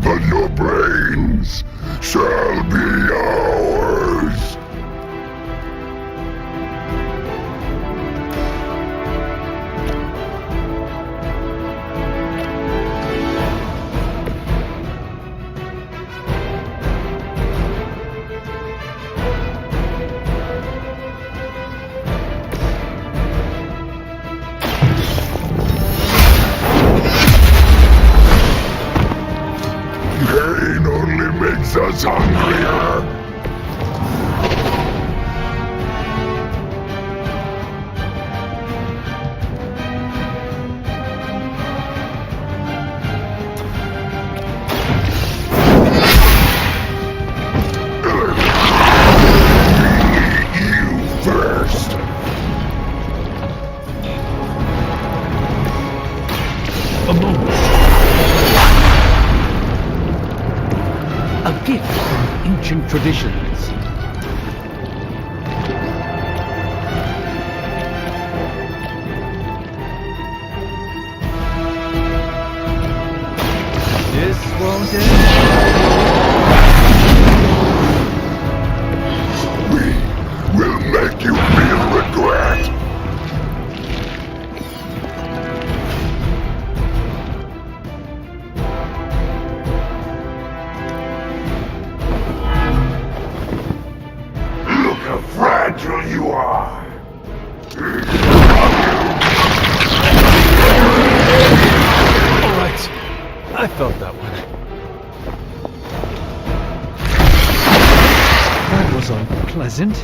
but your brains shall be ours. Pain only makes us hungrier. You first. A moment. A gift from ancient traditions. This won't end. We will make you feel regret. Look how fragile you are. Alright. I felt that one. That was unpleasant.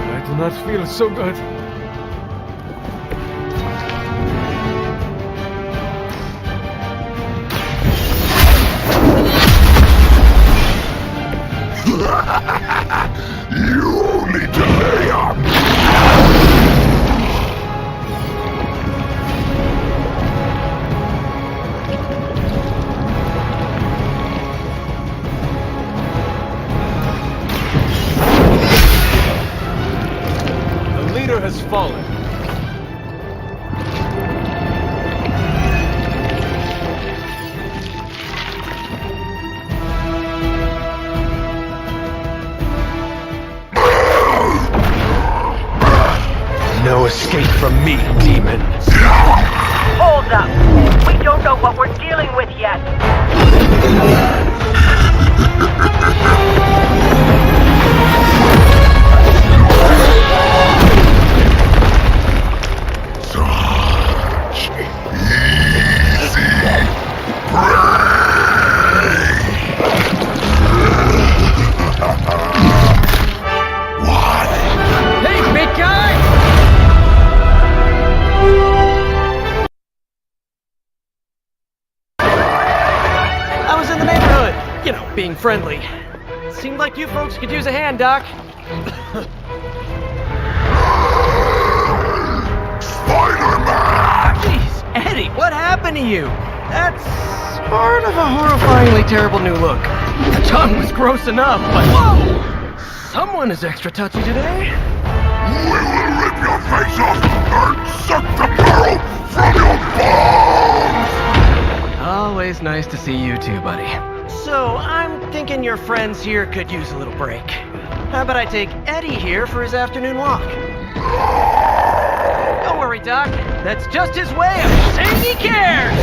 I do not feel so good. You only delay on me. The leader has fallen. No escape from me, demon. Hold up. We don't know what we're dealing with yet. Such easy What? Hey, big guy! I was in the neighborhood, you know, being friendly. Seemed like you folks could use a hand, Doc. Spider-Man! Jeez, Eddie, what happened to you? That's sort of a horrifyingly terrible new look. The tongue was gross enough, but whoa! Someone is extra touchy today. We will rip your face off and suck the marrow from your bones! Always nice to see you too, buddy. So, I'm thinking your friends here could use a little break. How about I take Eddie here for his afternoon walk? Don't worry, Doc. That's just his way of saying he cares!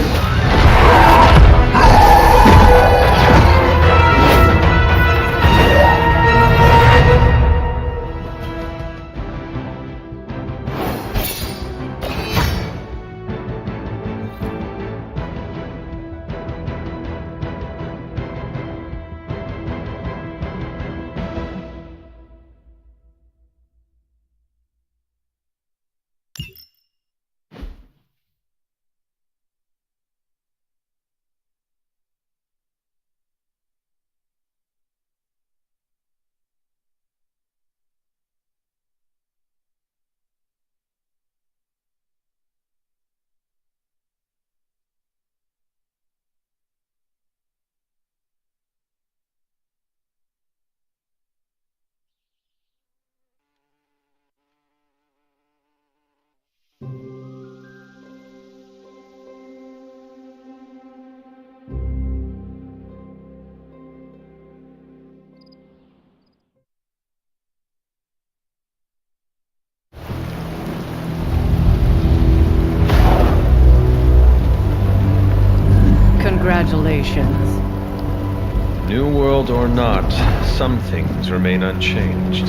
Congratulations. New world or not, some things remain unchanged.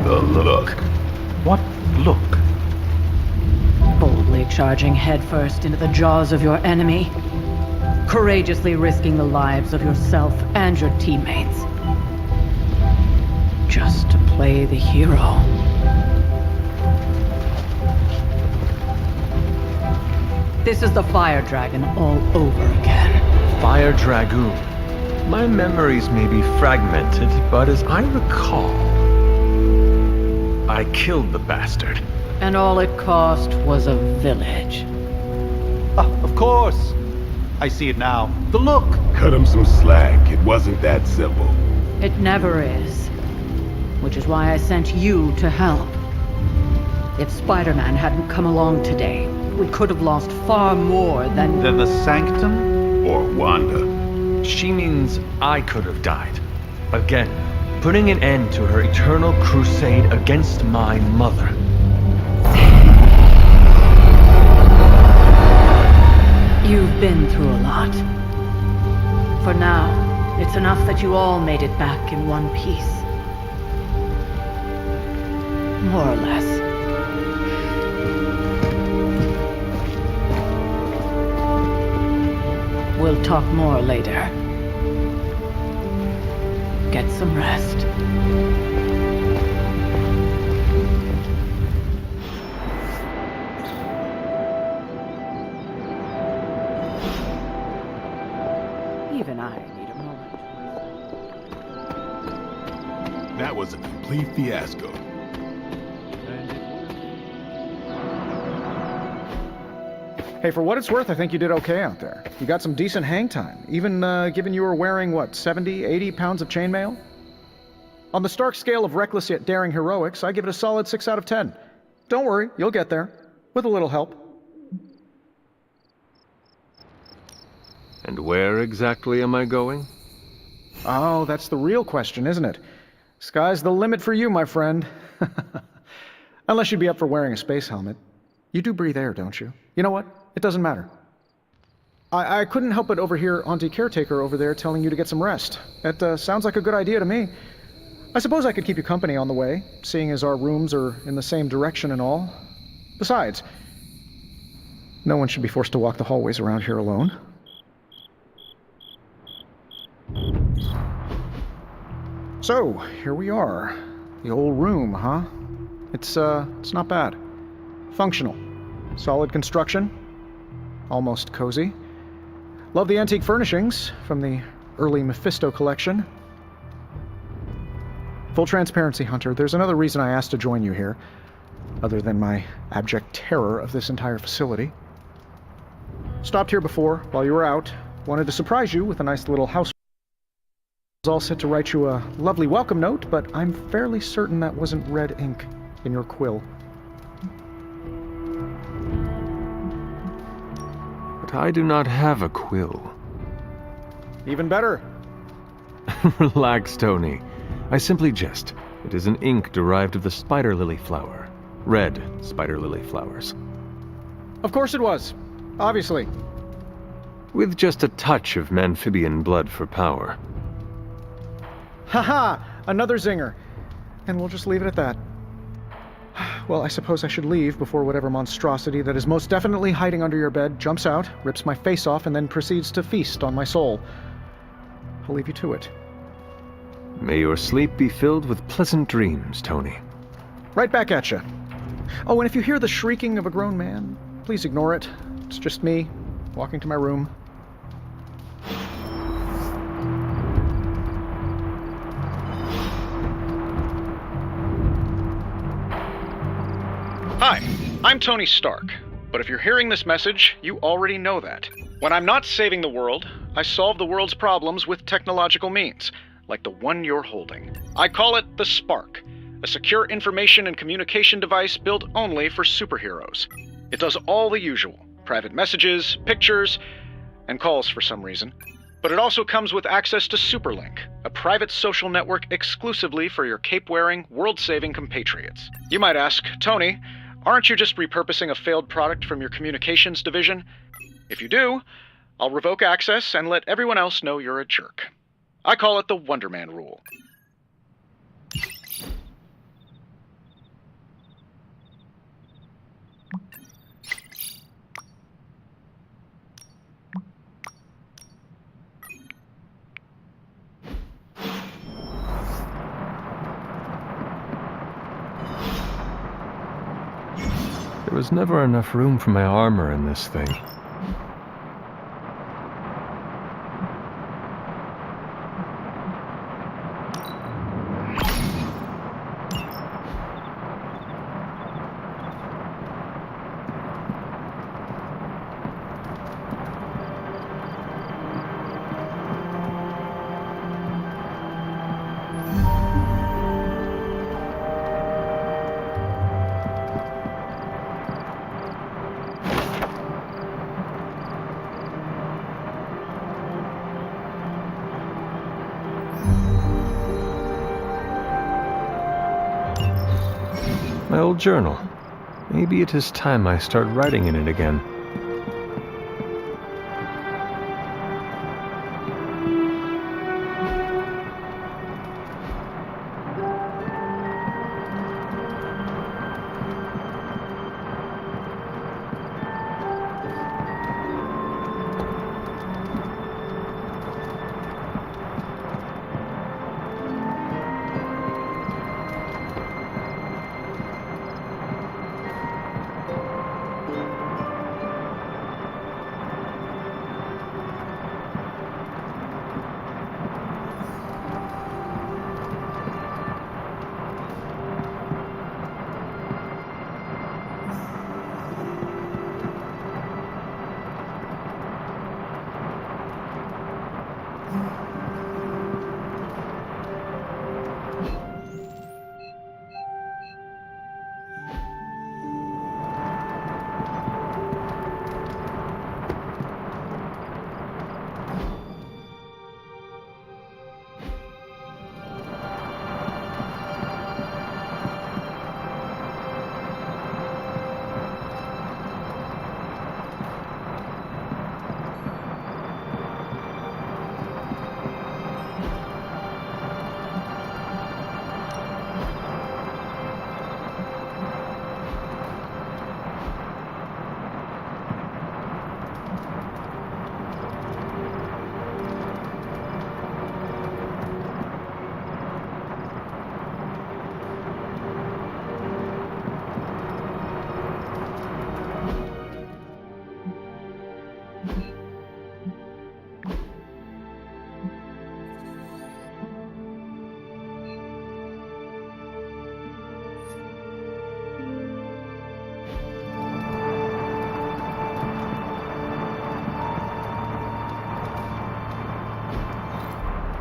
The look. What look? Boldly charging headfirst into the jaws of your enemy. Courageously risking the lives of yourself and your teammates. Just to play the hero. This is the Fire Dragon all over again. Fire Dragoon. My memories may be fragmented, but as I recall, I killed the bastard. And all it cost was a village. Of course. I see it now. The look. Cut him some slack. It wasn't that simple. It never is. Which is why I sent you to help. If Spider-Man hadn't come along today, we could have lost far more than the Sanctum? Or Wanda. She means I could have died. Again, putting an end to her eternal crusade against my mother. You've been through a lot. For now, it's enough that you all made it back in one piece. More or less. We'll talk more later. Get some rest. Even I need a moment. That was a complete fiasco. Hey, for what it's worth, I think you did okay out there. You got some decent hang time, even given you were wearing, what, 70, 80 pounds of chainmail? On the Stark scale of reckless yet daring heroics, I give it a solid 6 out of 10. Don't worry, you'll get there. With a little help. And where exactly am I going? Oh, that's the real question, isn't it? Sky's the limit for you, my friend. Unless you'd be up for wearing a space helmet. You do breathe air, don't you? You know what? It doesn't matter. I couldn't help but overhear Auntie Caretaker over there telling you to get some rest. That sounds like a good idea to me. I suppose I could keep you company on the way, seeing as our rooms are in the same direction and all. Besides, no one should be forced to walk the hallways around here alone. So, here we are. The old room, huh? It's not bad. Functional. Solid construction. Almost cozy. Love the antique furnishings from the early Mephisto collection. Full transparency, Hunter, there's another reason I asked to join you here, other than my abject terror of this entire facility. Stopped here before, while you were out. Wanted to surprise you with a nice little house. I was all set to write you a lovely welcome note, but I'm fairly certain that wasn't red ink in your quill. But I do not have a quill. Even better. Relax, Tony. I simply jest. It is an ink derived of the spider lily flower. Red spider lily flowers. Of course it was. Obviously. With just a touch of amphibian blood for power. Haha! Another zinger. And we'll just leave it at that. Well, I suppose I should leave before whatever monstrosity that is most definitely hiding under your bed jumps out, rips my face off, and then proceeds to feast on my soul. I'll leave you to it. May your sleep be filled with pleasant dreams, Tony. Right back at you. Oh, and if you hear the shrieking of a grown man, please ignore it. It's just me, walking to my room. Hi, I'm Tony Stark, but if you're hearing this message, you already know that. When I'm not saving the world, I solve the world's problems with technological means, like the one you're holding. I call it the Spark, a secure information and communication device built only for superheroes. It does all the usual, private messages, pictures, and calls for some reason. But it also comes with access to Superlink, a private social network exclusively for your cape-wearing, world-saving compatriots. You might ask, Tony, aren't you just repurposing a failed product from your communications division? If you do, I'll revoke access and let everyone else know you're a jerk. I call it the Wonder Man rule. There was never enough room for my armor in this thing. My old journal. Maybe it is time I start writing in it again.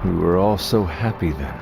We were all so happy then.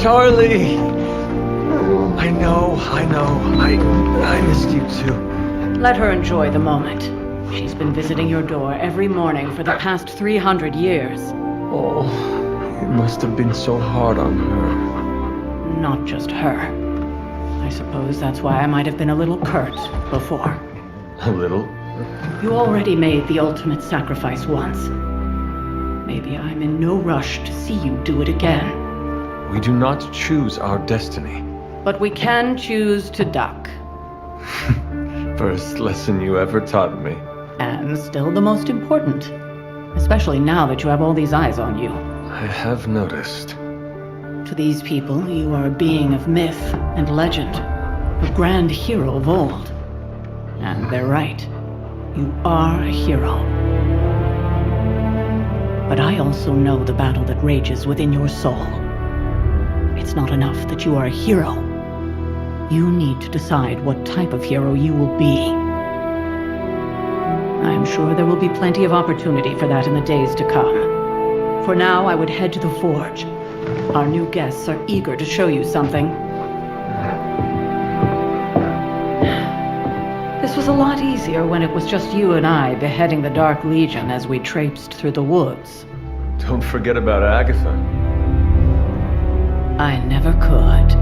Charlie! I know. I missed you too. Let her enjoy the moment. She's been visiting your door every morning for the past 300 years. Oh, it must have been so hard on her. Not just her. I suppose that's why I might have been a little curt before. A little? You already made the ultimate sacrifice once. Maybe I'm in no rush to see you do it again. We do not choose our destiny. But we can choose to duck. First lesson you ever taught me. And still the most important. Especially now that you have all these eyes on you. I have noticed. To these people, you are a being of myth and legend. A grand hero of old. And they're right. You are a hero. But I also know the battle that rages within your soul. It's not enough that you are a hero. You need to decide what type of hero you will be. I'm sure there will be plenty of opportunity for that in the days to come. For now, I would head to the forge. Our new guests are eager to show you something. This was a lot easier when it was just you and I beheading the Dark Legion as we traipsed through the woods. Don't forget about Agatha. I never could.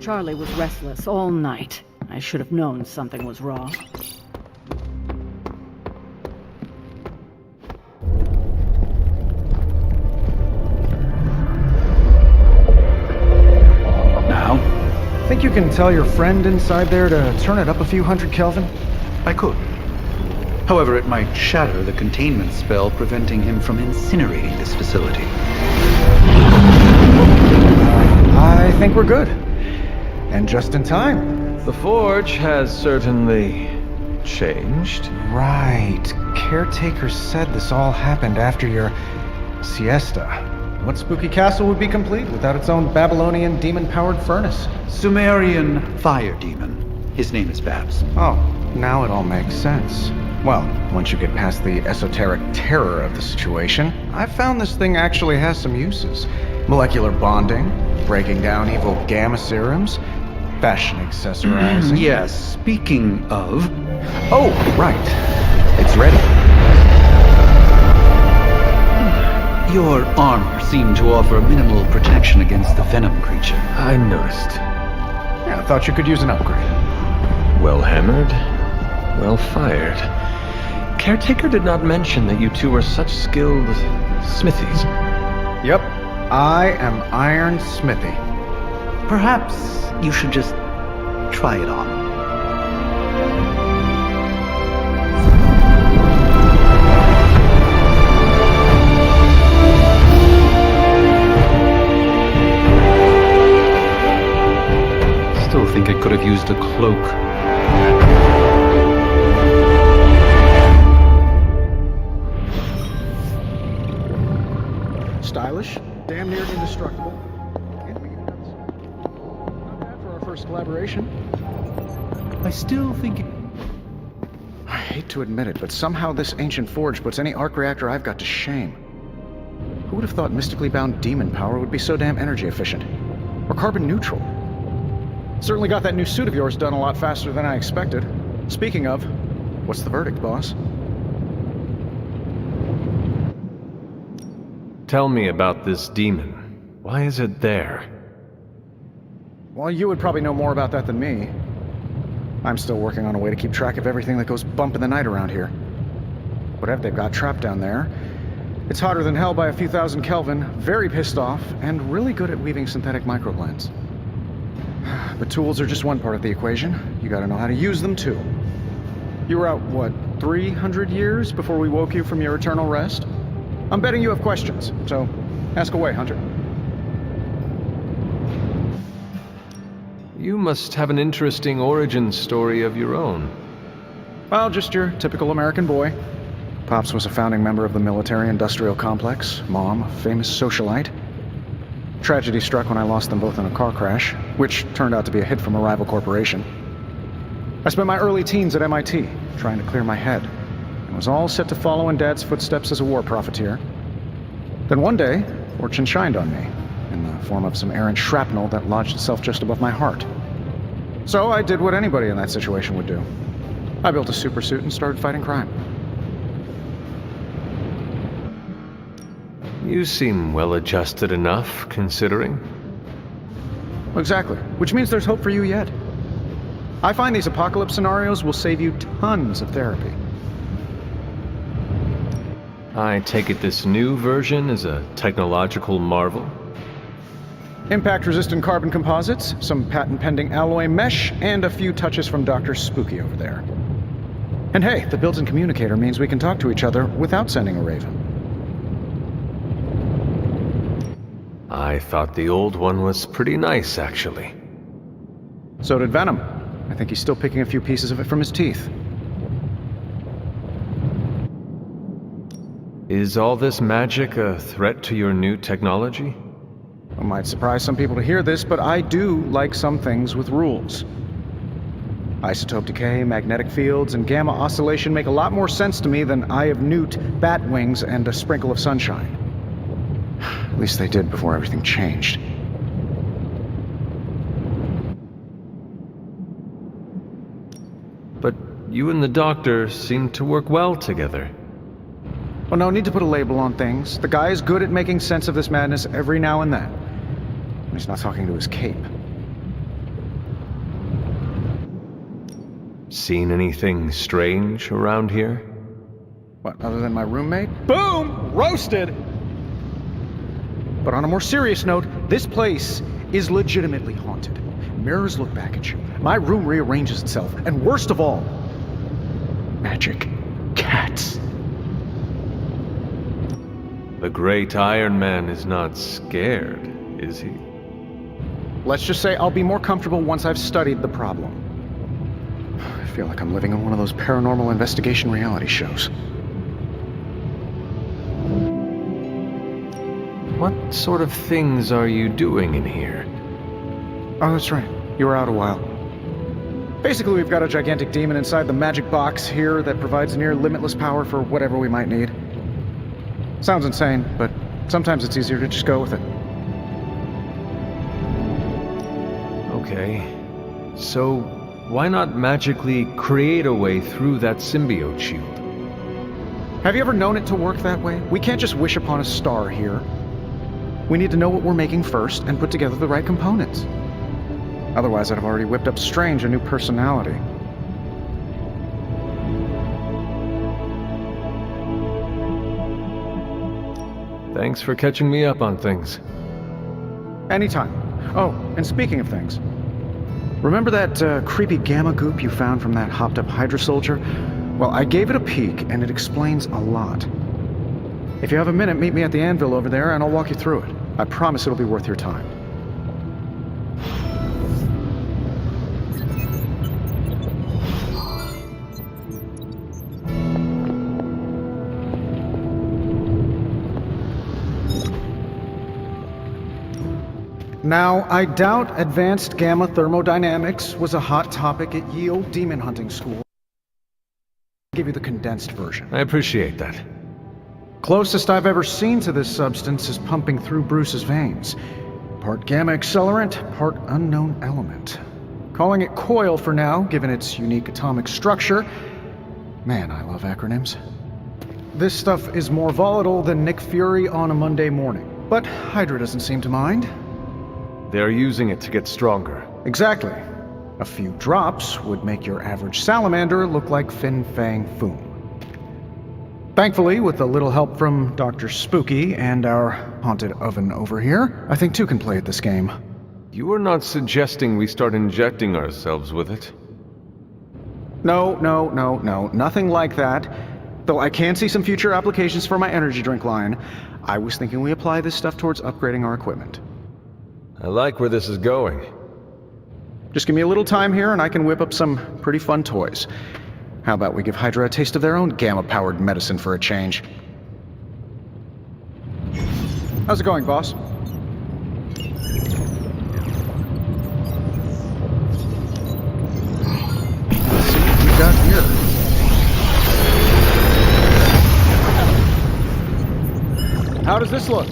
Charlie was restless all night. I should have known something was wrong. Think you can tell your friend inside there to turn it up a few hundred Kelvin? I could. However, it might shatter the containment spell preventing him from incinerating this facility. I think we're good. And just in time. The forge has certainly changed. Right. Caretaker said this all happened after your siesta. What spooky castle would be complete without its own Babylonian demon-powered furnace? Sumerian fire demon. His name is Babs. Oh, now it all makes sense. Well, once you get past the esoteric terror of the situation, I've found this thing actually has some uses. Molecular bonding, breaking down evil gamma serums, fashion accessorizing. Yes, speaking of... Oh, right. It's ready. Your armor seemed to offer minimal protection against the venom creature. I noticed. Yeah, I thought you could use an upgrade. Well hammered, well fired. Caretaker did not mention that you two were such skilled smithies. Yep, I am Iron Smithy. Perhaps you should just try it on. Still think I could have used a cloak. Stylish, damn near indestructible. And we can have not bad for our first collaboration. I still think it... I hate to admit it, but somehow this ancient forge puts any arc reactor I've got to shame. Who would have thought mystically bound demon power would be so damn energy efficient? Or carbon neutral? Certainly got that new suit of yours done a lot faster than I expected. Speaking of, what's the verdict, boss? Tell me about this demon. Why is it there? Well, you would probably know more about that than me. I'm still working on a way to keep track of everything that goes bump in the night around here. Whatever they've got trapped down there, it's hotter than hell by a few thousand Kelvin, very pissed off, and really good at weaving synthetic microblends. The tools are just one part of the equation. You gotta know how to use them, too. You were out, what, 300 years before we woke you from your eternal rest? I'm betting you have questions, so ask away, Hunter. You must have an interesting origin story of your own. Well, just your typical American boy. Pops was a founding member of the military-industrial complex. Mom, a famous socialite. Tragedy struck when I lost them both in a car crash, which turned out to be a hit from a rival corporation. I spent my early teens at MIT, trying to clear my head, and was all set to follow in Dad's footsteps as a war profiteer. Then one day, fortune shined on me, in the form of some errant shrapnel that lodged itself just above my heart. So I did what anybody in that situation would do. I built a supersuit and started fighting crime. You seem well-adjusted enough, considering. Exactly, which means there's hope for you yet. I find these apocalypse scenarios will save you tons of therapy. I take it this new version is a technological marvel? Impact-resistant carbon composites, some patent-pending alloy mesh, and a few touches from Dr. Spooky over there. And hey, the built-in communicator means we can talk to each other without sending a raven. I thought the old one was pretty nice, actually. So did Venom. I think he's still picking a few pieces of it from his teeth. Is all this magic a threat to your new technology? It might surprise some people to hear this, but I do like some things with rules. Isotope decay, magnetic fields, and gamma oscillation make a lot more sense to me than Eye of Newt, bat wings, and a sprinkle of sunshine. At least they did before everything changed. But you and the Doctor seem to work well together. Well, no need to put a label on things. The guy is good at making sense of this madness every now and then. He's not talking to his cape. Seen anything strange around here? What, other than my roommate? Boom! Roasted! But on a more serious note, this place is legitimately haunted. Mirrors look back at you. My room rearranges itself. And worst of all, magic cats. The great Iron Man is not scared, is he? Let's just say I'll be more comfortable once I've studied the problem. I feel like I'm living in one of those paranormal investigation reality shows. What sort of things are you doing in here? Oh, that's right. You were out a while. Basically, we've got a gigantic demon inside the magic box here that provides near limitless power for whatever we might need. Sounds insane, but sometimes it's easier to just go with it. Okay. So, why not magically create a way through that symbiote shield? Have you ever known it to work that way? We can't just wish upon a star here. We need to know what we're making first and put together the right components. Otherwise, I'd have already whipped up Strange a new personality. Thanks for catching me up on things. Anytime. Oh, and speaking of things, remember that creepy gamma goop you found from that hopped-up Hydra soldier? Well, I gave it a peek, and it explains a lot. If you have a minute, meet me at the anvil over there, and I'll walk you through it. I promise it'll be worth your time. Now, I doubt advanced gamma thermodynamics was a hot topic at ye old demon hunting school. I'll give you the condensed version. I appreciate that. Closest I've ever seen to this substance is pumping through Bruce's veins. Part gamma accelerant, part unknown element. Calling it coil for now, given its unique atomic structure. Man, I love acronyms. This stuff is more volatile than Nick Fury on a Monday morning. But Hydra doesn't seem to mind. They're using it to get stronger. Exactly. A few drops would make your average salamander look like Fin Fang Foom. Thankfully, with a little help from Dr. Spooky and our haunted oven over here, I think two can play at this game. You are not suggesting we start injecting ourselves with it? No, nothing like that. Though I can see some future applications for my energy drink line. I was thinking we apply this stuff towards upgrading our equipment. I like where this is going. Just give me a little time here and I can whip up some pretty fun toys. How about we give Hydra a taste of their own gamma-powered medicine for a change? How's it going, boss? Let's see what we got here. How does this look?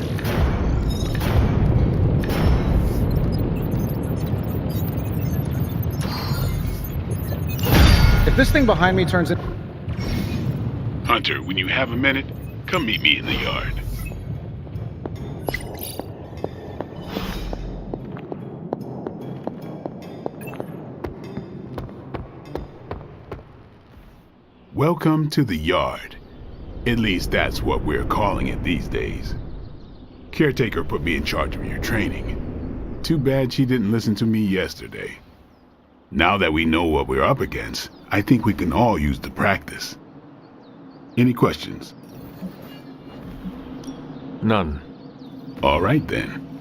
If this thing behind me turns it... Hunter, when you have a minute, come meet me in the yard. Welcome to the yard. At least that's what we're calling it these days. Caretaker put me in charge of your training. Too bad she didn't listen to me yesterday. Now that we know what we're up against, I think we can all use the practice. Any questions? None. All right then.